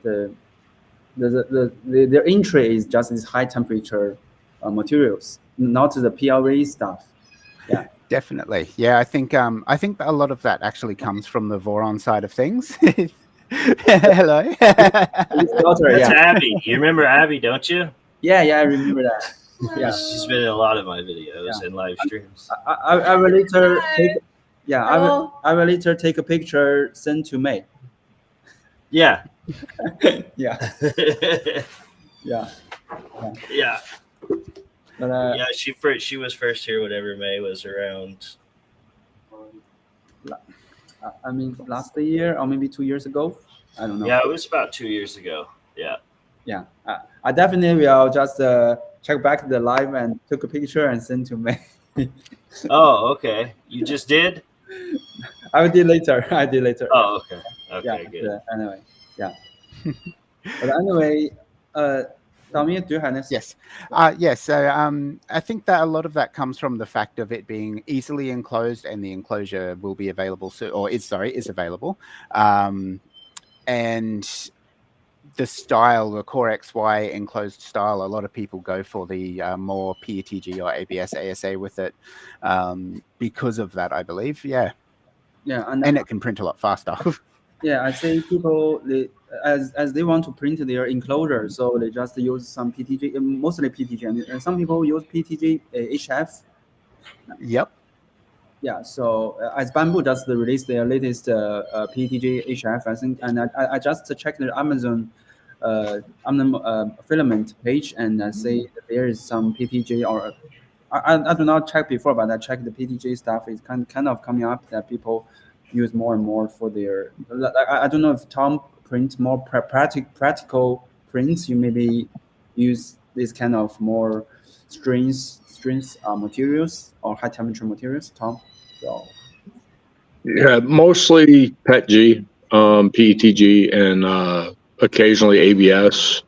their interest is just these high temperature materials, not the PLA stuff. Yeah. Definitely. Yeah, I think a lot of that actually comes from the Voron side of things. Hello. That's Abby. You remember Abby, don't you? Yeah, I remember that. Yeah, she's been in a lot of my videos and live streams. I will later take. Yeah, I will later take a picture, send to May. Yeah. Yeah. Yeah. Yeah. But, yeah, she was first here whenever May was around. I mean, last year or maybe 2 years ago. I don't know. Yeah, it was about 2 years ago. Yeah. Yeah. I definitely will just check back the live and took a picture and send to May. Oh, okay. You just did? I did later. Oh, okay. Okay, yeah, good. Anyway, yeah. But anyway, Damien, do you have next? Yes. Yes. So I think that a lot of that comes from the fact of it being easily enclosed, and the enclosure will be available soon, or is available. And the style, the Core XY enclosed style, a lot of people go for the more PETG or ABS ASA with it because of that, I believe. Yeah. Yeah, and it can print a lot faster. Yeah, I say people as they want to print their enclosure, so they just use some PTG, mostly PTG, and some people use PTG HF. Yep. Yeah, so as Bamboo just released their latest PTG HF, I think, and I just checked the Amazon filament page, and I say that there is some PTG, or I do not check before, but I checked the PTG stuff. It's kind of coming up that people use more and more for their. I don't know if Tom prints more practical prints. You maybe use this kind of more strings materials or high temperature materials, Tom. So yeah, mostly PETG, PETG, and occasionally ABS.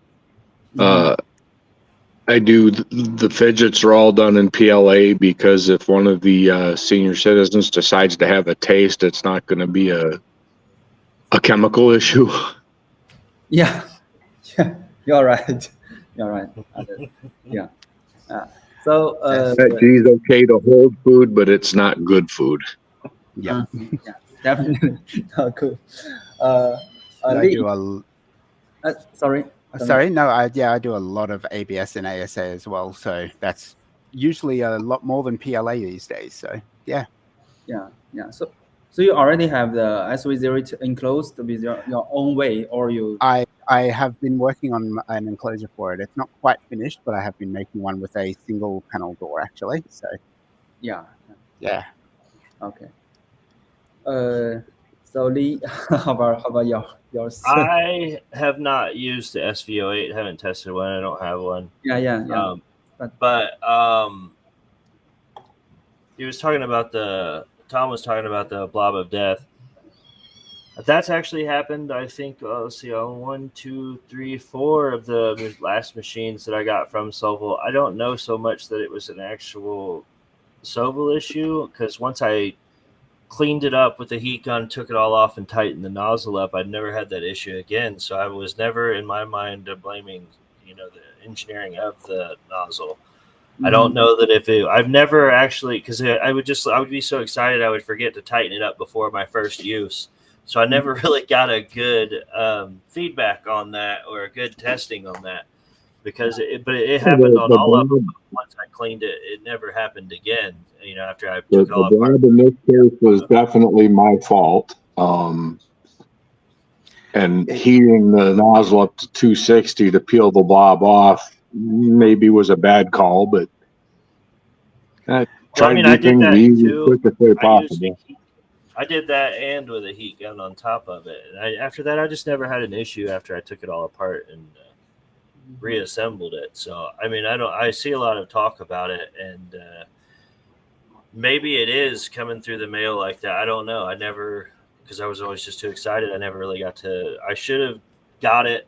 I do the fidgets are all done in PLA because if one of the senior citizens decides to have a taste, it's not going to be a chemical issue. Yeah, you're right. Yeah. So PETG is okay to hold food, but it's not good food. Yeah. Yeah, definitely. Cool. I do sorry. Sorry, no, I do a lot of ABS and ASA as well. So that's usually a lot more than PLA these days. So yeah. So you already have the SV08 enclosed with your own way, or you? I have been working on an enclosure for it. It's not quite finished, but I have been making one with a single panel door actually. So yeah. Yeah. Okay. So Lee, how about yours? I have not used the SV08. Haven't tested one. I don't have one. Yeah. But he was talking about Tom was talking about the blob of death. That's actually happened. I think. Let's see, on 1, 2, 3, 4 of the last machines that I got from Sovol. I don't know so much that it was an actual Sovol issue, because once I cleaned it up with the heat gun, took it all off, and tightened the nozzle up, I'd never had that issue again. So I was never in my mind blaming, the engineering of the nozzle. I don't know that I've never actually, because I would be so excited I would forget to tighten it up before my first use. So I never really got a good feedback on that, or a good testing on that, because it happened on all of them. Once I cleaned it, it never happened again. After I took it all apart. The blob in this case was definitely my fault. And heating the nozzle up to 260 to peel the blob off maybe was a bad call, but try to do things the easiest, quickest way possible. I did that, and with a heat gun on top of it. And after that, I just never had an issue after I took it all apart and reassembled it. So I see a lot of talk about it, and maybe it is coming through the mail like that. I don't know. Because I was always just too excited. I never really got to. I should have got it,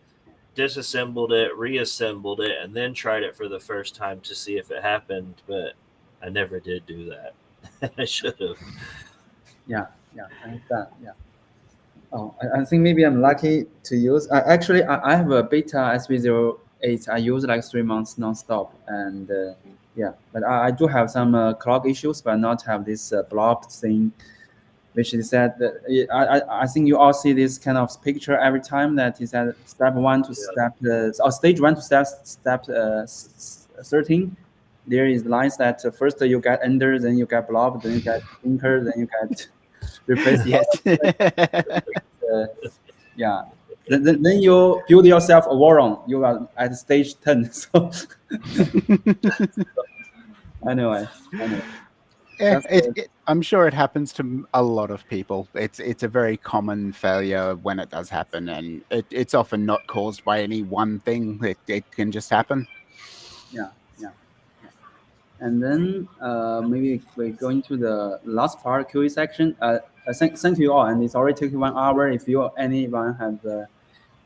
disassembled it, reassembled it, and then tried it for the first time to see if it happened. But I never did do that. I should have. Yeah, I understand. Yeah. Oh, I think maybe I'm lucky to use. Actually, I have a beta SV08. I use like 3 months nonstop, and but I do have some clock issues, but not have this blob thing, which is that I think you all see this kind of picture every time, that is at step 1 to stage 1 to step 13. There is lines that first you get under, then you get blob, then you get inker, then you get replace. Yes. Then you build yourself a Warren. You are at stage 10. So anyway. Yeah, I'm sure it happens to a lot of people. It's a very common failure when it does happen, and it's often not caused by any one thing. It can just happen. Yeah. And then maybe we go into the last part, QA section. Thank you all, and it's already taken 1 hour. If anyone have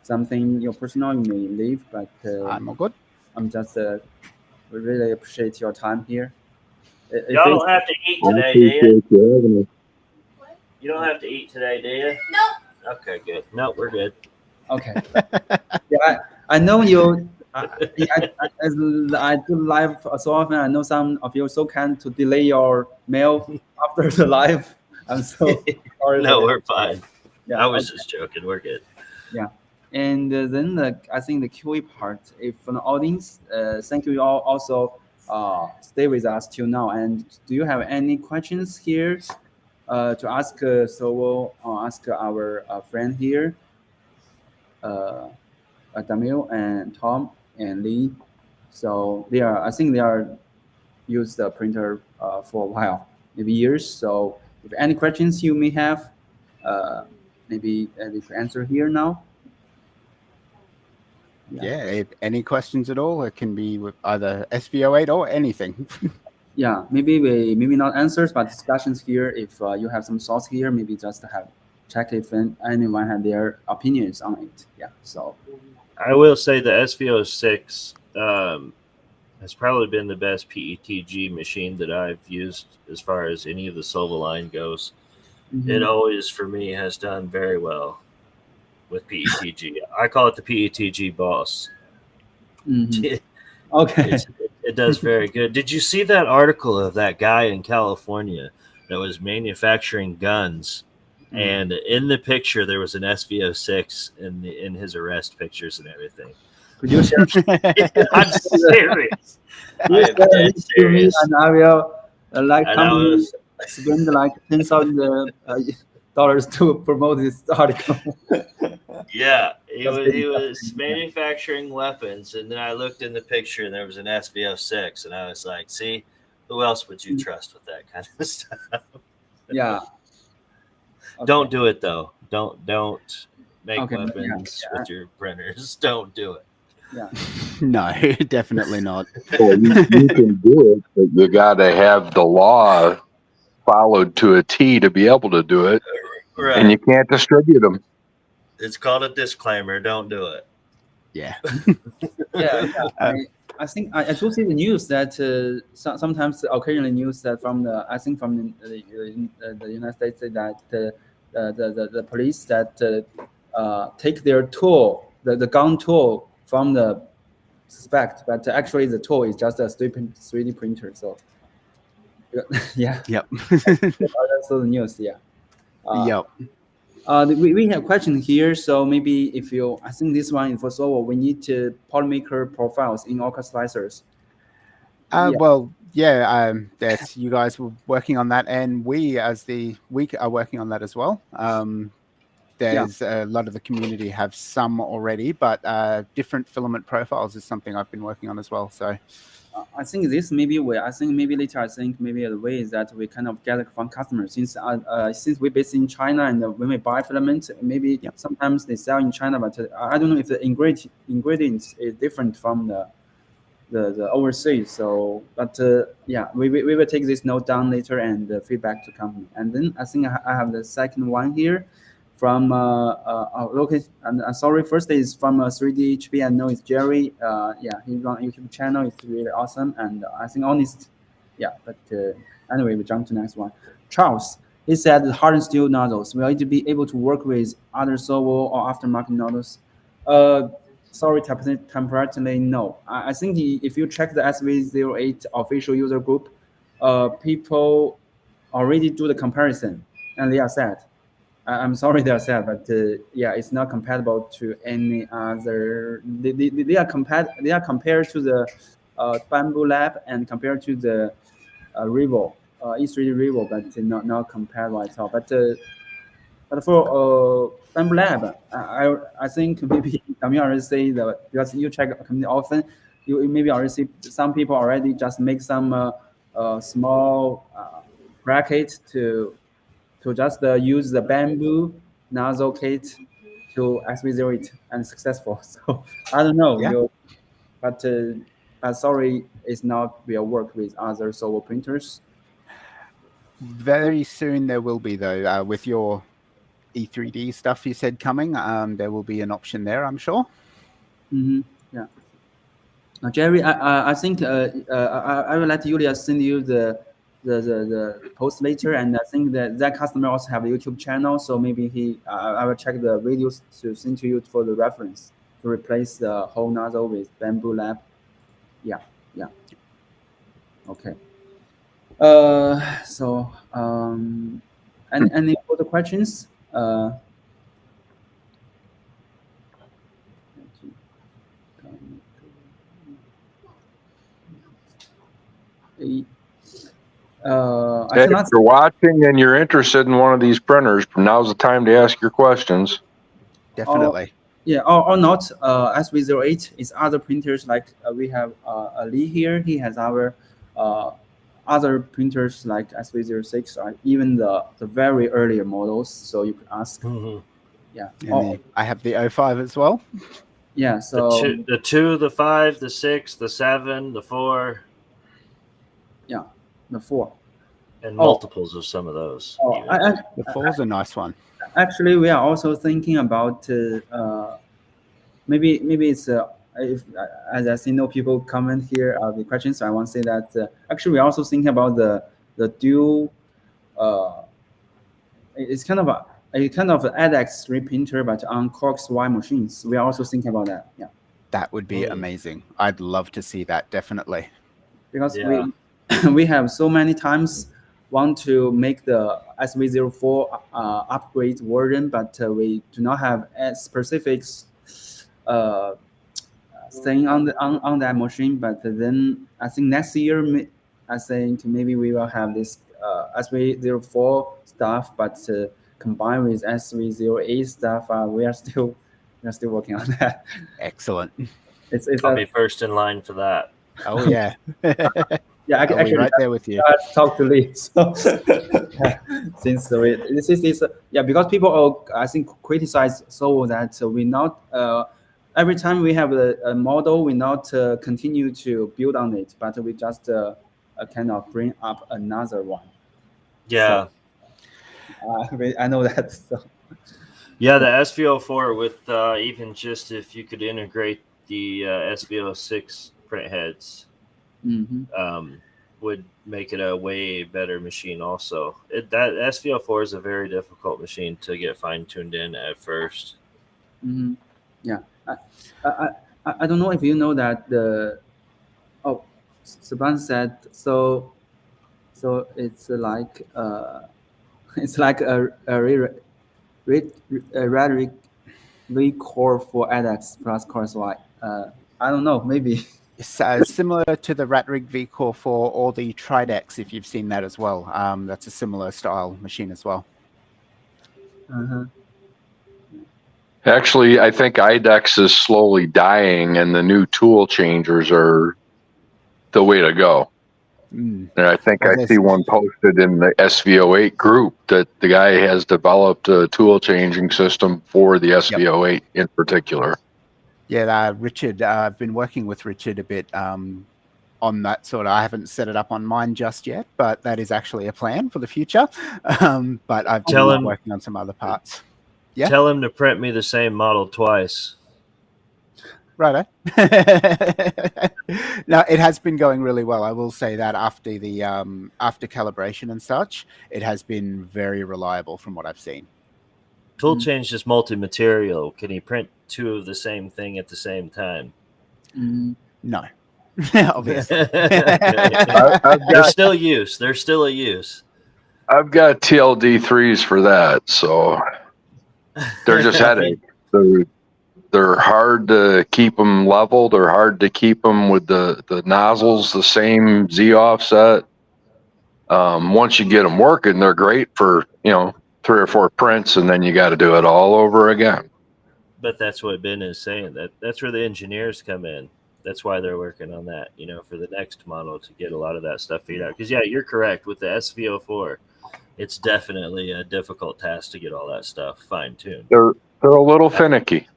something personal, you may leave. But I'm all good. I'm just we really appreciate your time here. Y'all don't have to eat today, do you? You don't have to eat today, do you? No. Okay, good. No, we're good. Okay. I know you. As I do live so often, I know some of you so kind to delay your mail after the live. I'm so sorry. No, we're fine. Yeah, I was just joking. We're good. Yeah. And then I think the QA part, if from the audience, thank you all also stay with us till now. And do you have any questions here to ask Sovol or ask our friend here, Damien and Tom and Lee? So I think they are used the printer for a while, maybe years. So if any questions you may have, maybe we can answer here now. Yeah, if any questions at all, it can be with either SV08 or anything. Yeah, maybe not answers, but discussions here. If you have some thoughts here, maybe just check if anyone had their opinions on it. Yeah, so I will say the SV06 has probably been the best PETG machine that I've used as far as any of the Sovol line goes. It always, for me, has done very well with PETG. I call it the PETG boss. Okay. It does very good. Did you see that article of that guy in California that was manufacturing guns? And in the picture, there was an SV06 in his arrest pictures and everything. Could you share? I'm serious. I am dead serious. And I will spend like $10,000 to promote this article. Yeah, he was manufacturing weapons, and then I looked in the picture, and there was an SV06, and I was like, "See, who else would you trust with that kind of stuff?" Yeah. Okay. Don't do it though. Don't make Okay, yeah, weapons with your printers. Don't do it. Yeah. No, definitely not. Well, you can do it, but you got to have the law followed to a T to be able to do it, Right. and you can't distribute them. It's called a disclaimer. Don't do it. Yeah. Yeah, I think I do see the news that sometimes occasionally news that from the I think from the United States that the police that take their tool the gun tool from the suspect, but actually the tool is just a 3D printer. So yeah, Yep. that's the news. Yeah. Yep. We have a question here, so maybe if you, I think this one is for Sovol, we need to polymaker profiles in Orca slicers. Yeah. Well, yeah, that's you guys were working on that, and we are working on that as well. There's a lot of the community have some already, but different filament profiles is something I've been working on as well. So I think this maybe maybe later. I think maybe the way is that we kind of get it from customers since we're based in China, and when we buy filament, maybe sometimes they sell in China, but I don't know if the ingredients is different from the overseas. So, but yeah, we will take this note down later and feedback to company. And then I think I have the second one here from local. And sorry, first is from 3D HB. I know it's Jerry. Yeah, he's on YouTube channel. It's really awesome, and I think honest. Yeah, but anyway, we jump to the next one. Charles, he said hardened steel nozzles. Will it be able to work with other Sovol or aftermarket nozzles? Sorry, temporarily no. I think if you check the SV08 official user group, people already do the comparison, and they are sad. I'm sorry they are sad, but yeah, it's not compatible to any other. They are compared to the Bamboo Lab and compared to the Revo, E3 Revo, but not comparable at all. But for Bamboo Lab, I think maybe Damien already say that because you check community often, you maybe already see some people already just make some small bracket to just use the bamboo nozzle kit to SV08 and successful. So I don't know, but sorry, it's not will work with other Sovol printers. very soon there will be though with your E3D stuff you said coming. There will be an option there, I'm sure. Mm-hmm. Yeah. Jerry, I think I will let Julia send you the post later, and I think that customer also have a YouTube channel, so maybe I will check the videos to send to you for the reference to replace the whole nozzle with Bamboo Lab. Yeah. Okay. So any further questions? If you're watching and you're interested in one of these printers, now's the time to ask your questions. Definitely. Or not. SV08 is other printers like we have Lee here. He has our other printers like SV06 or even the very earlier models. So you could ask. Mm-hmm. Yeah. I have the 05 as well. Yeah. So the 2, the 5, the 6, the 7, the 4. Yeah, the 4. And multiples of some of those. The 4 is a nice one. Actually, we are also thinking about maybe it's if as I see no people comment here the questions. So I want to say that actually we're also thinking about the dual. It's kind of a ADX 3 printer, but on Cork's Y machines. We are also thinking about that. Yeah, that would be amazing. I'd love to see that, definitely. Because we have so many times want to make the SV04 upgrade version, but we do not have a specific thing on that machine. But then I think next year, I think maybe we will have this SV04 stuff, but combined with SV08 stuff, we are still working on that. Excellent. I'll be first in line for that. Oh yeah. Yeah, I'll be right there with you. Talk to Lee. So. Since this is because people I think criticize Sovol that we not every time we have a model, we not continue to build on it, but we just kind of bring up another one. Yeah. So, I know that. So. Yeah, the SV04 with even just if you could integrate the SV06 print heads, would make it a way better machine. Also, that SV04 is a very difficult machine to get fine tuned in at first. Yeah, I don't know if you know that Saban said so. So it's like it's like a rhetoric V-core for ADAX plus Course Y. I don't know, maybe. Similar to the Ratrig V-Core 4 or the Tridex, if you've seen that as well. That's a similar style machine as well. Actually, I think IDEX is slowly dying, and the new tool changers are the way to go. And I think I see one posted in the SV08 group that the guy has developed a tool changing system for the SV08 in particular. Yeah, Richard, I've been working with Richard a bit on that sort of. I haven't set it up on mine just yet, but that is actually a plan for the future. But I've been working on some other parts. Yeah. Tell him to print me the same model twice. Righto. No, it has been going really well. I will say that after the after calibration and such, it has been very reliable from what I've seen. Tool change is multi-material. Can he print two of the same thing at the same time? No. Obviously. There's still use. There's still a use. I've got TLD3s for that, so they're just headache. They're hard to keep them level. They're hard to keep them with the nozzles the same Z offset. Once you get them working, they're great for 3 or 4 prints, and then you got to do it all over again. But that's what Ben is saying. That's where the engineers come in. That's why they're working on that, for the next model to get a lot of that stuff figured out. Because you're correct with the SV04. It's definitely a difficult task to get all that stuff fine tuned. They're a little finicky.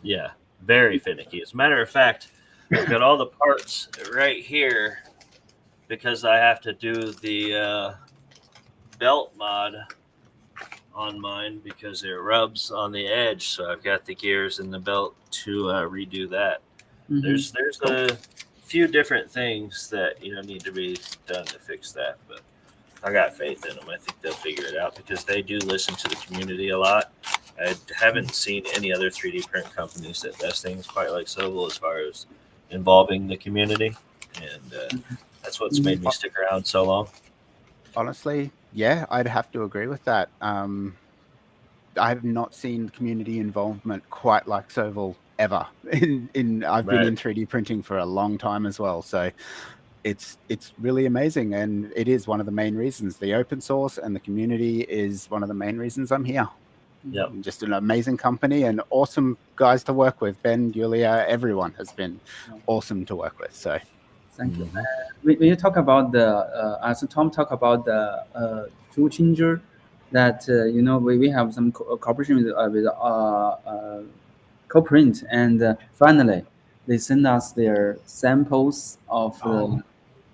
Yeah, very finicky. As a matter of fact, I've got all the parts right here because I have to do the belt mod on mine because it rubs on the edge. So I've got the gears and the belt to redo that. There's a few different things that need to be done to fix that, but I got faith in them. I think they'll figure it out because they do listen to the community a lot. I haven't seen any other 3D print companies that does things quite like Sovol as far as involving the community, and that's what's made me stick around so long. Honestly, yeah, I'd have to agree with that. I've not seen community involvement quite like Sovol ever. I've been in 3D printing for a long time as well, so it's really amazing, and it is one of the main reasons. The open source and the community is one of the main reasons I'm here. Yeah, just an amazing company and awesome guys to work with. Ben, Julia, everyone has been awesome to work with. So, thank you. When you talk about as Tom talked about the tool changer, that we have some cooperation with CoPrint, and finally they send us their samples for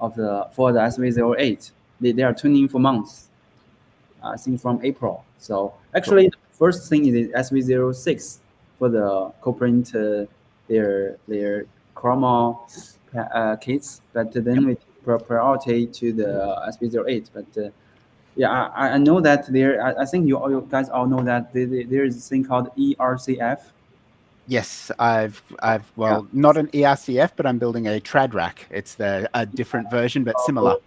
the SV08. They are tuning for months. I think from April. So actually, the first thing is SV06 for the CoPrint their chroma kits, but then we priority to the SV08. But I know that I think you guys all know that there is a thing called ERCF. Yes, I've not an ERCF, but I'm building a trad rack. It's a different version, but similar.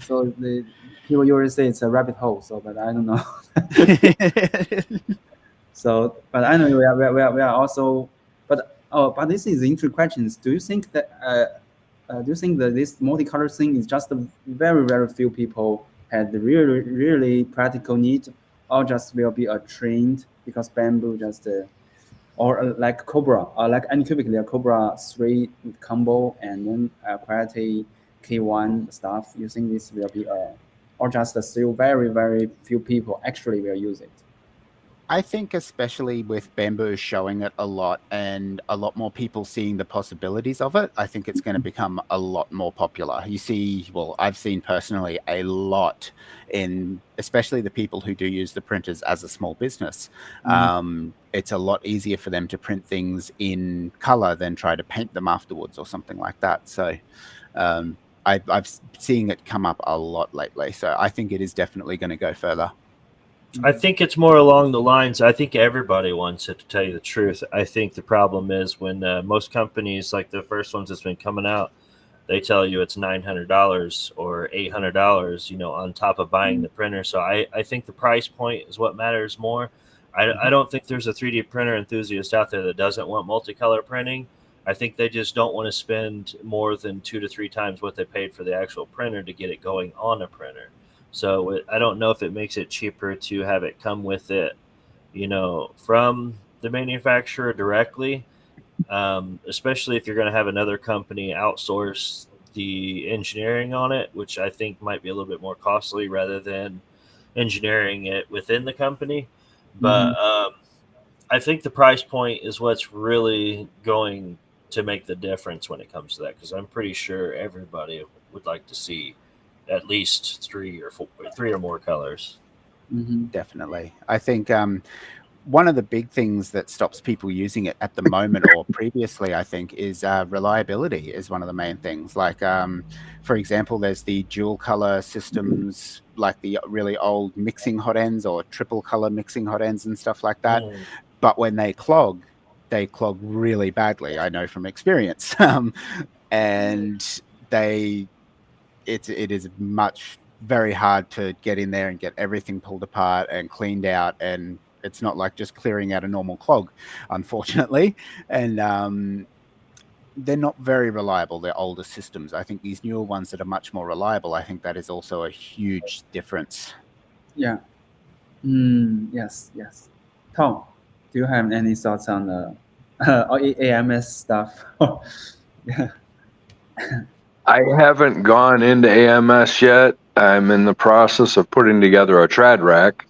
So the people usually say it's a rabbit hole. So, but I don't know. So, but I know we are also. But this is interesting questions. Do you think that this multicolor thing is just very very few people had really practical need, or just will be a trend because bamboo just or like Cobra, like unequivocally a Cobra 3 combo and then quality K1 stuff? You think this will be or just still very few people actually will use it? I think especially with bamboo showing it a lot and a lot more people seeing the possibilities of it, I think it's going to become a lot more popular. You see, well, I've seen personally a lot in, especially the people who do use the printers as a small business. It's a lot easier for them to print things in color than try to paint them afterwards or something like that. So I've seen it come up a lot lately. So I think it is definitely going to go further. I think it's more along the lines, I think everybody wants it, to tell you the truth. I think the problem is when most companies, like the first ones that's been coming out, they tell you it's $900 or $800, you know, on top of buying the printer. So I think the price point is what matters more. I don't think there's a 3D printer enthusiast out there that doesn't want multicolor printing. I think they just don't want to spend more than 2 to 3 times what they paid for the actual printer to get it going on a printer. So I don't know if it makes it cheaper to have it come with it, you know, from the manufacturer directly, especially if you're going to have another company outsource the engineering on it, which I think might be a little bit more costly rather than engineering it within the company. But I think the price point is what's really going to make the difference when it comes to that, because I'm pretty sure everybody would like to see at least 3 or more colors. Definitely. I think one of the big things that stops people using it at the moment or previously, I think, is reliability is one of the main things. Like, for example, there's the dual color systems, like the really old mixing hot ends or triple color mixing hot ends and stuff like that. But when they clog really badly, I know from experience. And it is very hard to get in there and get everything pulled apart and cleaned out, and it's not like just clearing out a normal clog, unfortunately. And they're not very reliable, they're older systems. I think these newer ones that are much more reliable, I think that is also a huge difference. Yeah. Yes. Tom, do you have any thoughts on the AMS stuff? Yeah. I haven't gone into AMS yet. I'm in the process of putting together a trad rack.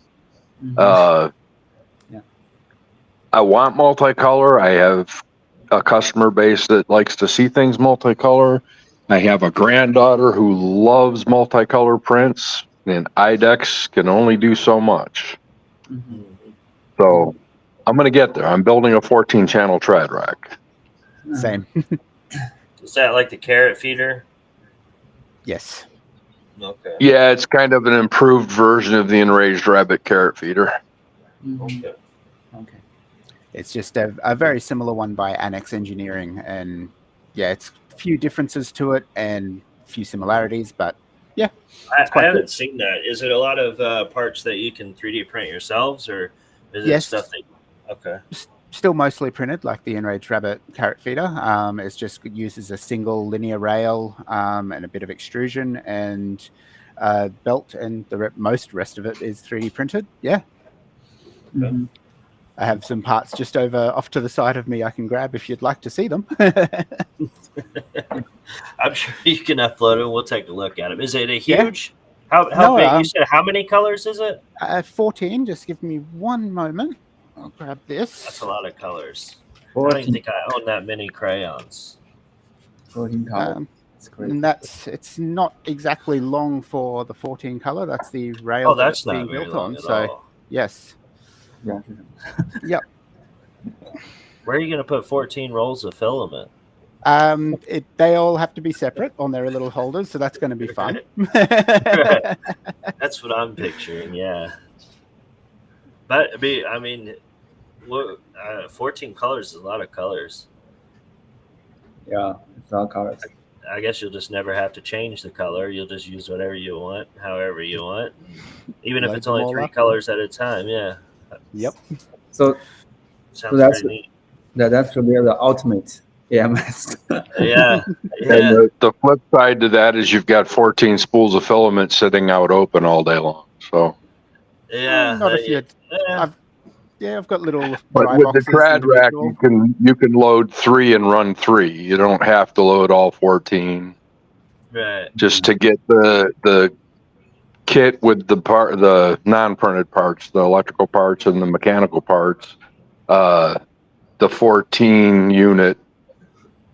I want multicolor. I have a customer base that likes to see things multicolor. I have a granddaughter who loves multicolor prints, and IDEX can only do so much. So I'm going to get there. I'm building a 14-channel trad rack. Same. Is that like the carrot feeder? Yes. Okay. Yeah, it's kind of an improved version of the enraged rabbit carrot feeder. Okay. It's just a very similar one by Annex Engineering, and yeah, it's a few differences to it and a few similarities, but yeah. I haven't seen that. Is it a lot of parts that you can 3D print yourselves, or is it stuff that? Okay. Still mostly printed, like the Enraged Rabbit carrot feeder. It just uses a single linear rail and a bit of extrusion and belt, and the most rest of it is 3D printed. Yeah. I have some parts just off to the side of me I can grab if you'd like to see them. I'm sure you can upload them. We'll take a look at them. Is it a huge? Yeah. How big? You said how many colors is it? 14. Just give me one moment. I'll grab this. That's a lot of colors. 14. I don't even think I own that many crayons. 14 colors. That's great. And it's not exactly long for the 14 color. That's the rail that's being not very built long on. at So all. yes. Yeah. Yep. Where are you going to put 14 rolls of filament? They all have to be separate on their little holders, so that's going to be fun. That's what I'm picturing. Yeah. But I mean, 14 colors is a lot of colors. Yeah, it's all colors. I guess you'll just never have to change the color. You'll just use whatever you want, however you want, even if it's only 3 colors at a time. Yeah. Yep. So that's pretty neat. That should be the ultimate AMS. Yeah. And the flip side to that is you've got 14 spools of filament sitting out open all day long. So yeah, not if you. I've got little. But with the trad rack, you can load 3 and run 3. You don't have to load all 14. Right. Just to get the kit with the non-printed parts, the electrical parts and the mechanical parts, the 14 unit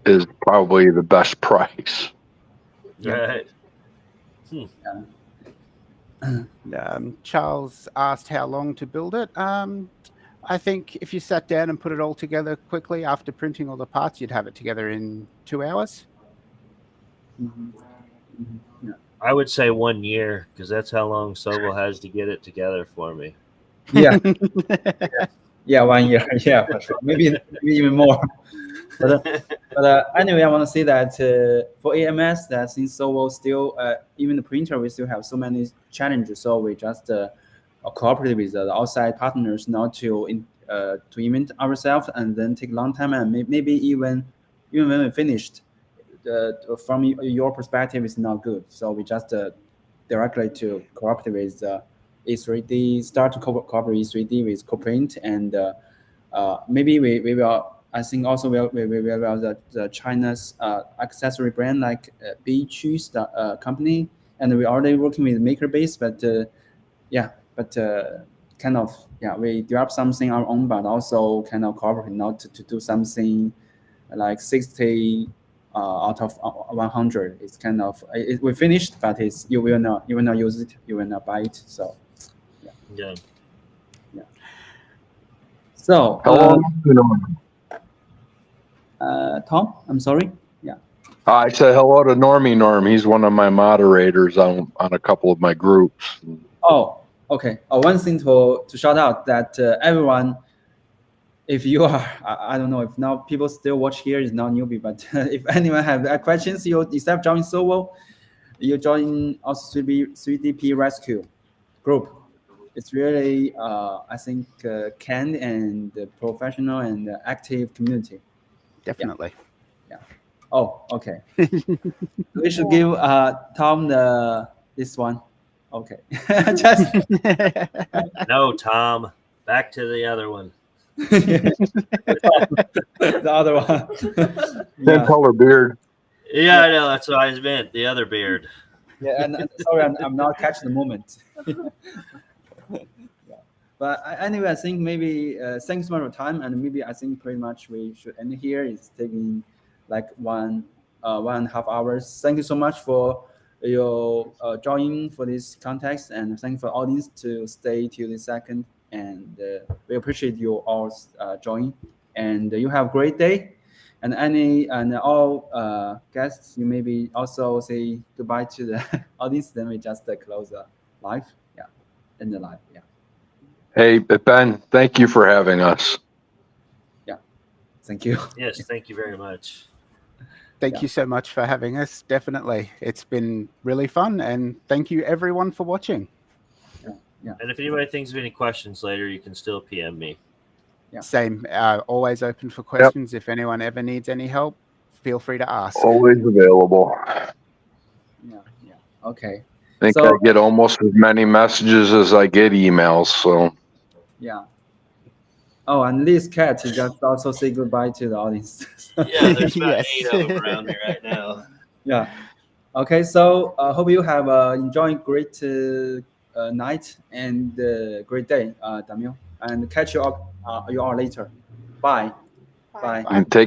is probably the best price. Right. Charles asked how long to build it. I think if you sat down and put it all together quickly after printing all the parts, you'd have it together in 2 hours. Yeah. I would say 1 year, because that's how long Sovol has to get it together for me. Yeah. Yeah, 1 year. Yeah, for sure. Maybe even more. But anyway, I want to say that for AMS, that since Sovol still, even the printer, we still have so many challenges. So we just cooperate with the outside partners not to invent ourselves and then take a long time, and maybe even when we finished, from your perspective, it's not good. So we just directly to cooperate with E3D, start to cooperate E3D with Coprint, and maybe we will. I think also we will the China's accessory brand like B-Choose company, and we're already working with MakerBase, but kind of we develop something our own, but also kind of cooperate not to do something like 60 out of 100. It's kind of we finished, but you will not use it, you will not buy it. So Yeah. So Hello, Tom, I'm sorry. Yeah. I said hello to Normie Norm. He's one of my moderators on a couple of my groups. Oh, okay. One thing to shout out that everyone, if you are, I don't know if now people still watch here is not newbie, but if anyone have questions, you instead of joining Sovol, you join also 3DP Rescue group. It's really, I think, canned and professional and active community. Definitely. Yeah. Oh, okay. We should give Tom this one. Okay. Just No, Tom. Back to the other one. the other one. Same color beard. Yeah, I know. That's what I meant. The other beard. Yeah, and sorry, I'm not catching the moment. But anyway, I think maybe thanks for your time, and maybe I think pretty much we should end here. It's taking like 1.5 hours. Thank you so much for your joining for this context, and thank you for audience to stay till the second. And we appreciate you all joining. And you have a great day. And all guests, you maybe also say goodbye to the audience. Then we just close the live. Yeah, end the live. Yeah. Hey, Ben, thank you for having us. Yeah, thank you. Yes, thank you very much. Thank you so much for having us. Definitely. It's been really fun, and thank you everyone for watching. Yeah. And if anybody thinks of any questions later, you can still PM me. Yeah. Same. Always open for questions. If anyone ever needs any help, feel free to ask. Always available. Yeah. Okay. I think I get almost as many messages as I get emails. So yeah. Oh, and Liz Cat just also say goodbye to the audience. Yeah, there's about Yes. 8 of them around me right now. Yeah. Okay. So hope you have enjoyed great night and great day, Damien, and catch you up you all later. Bye. Bye. and take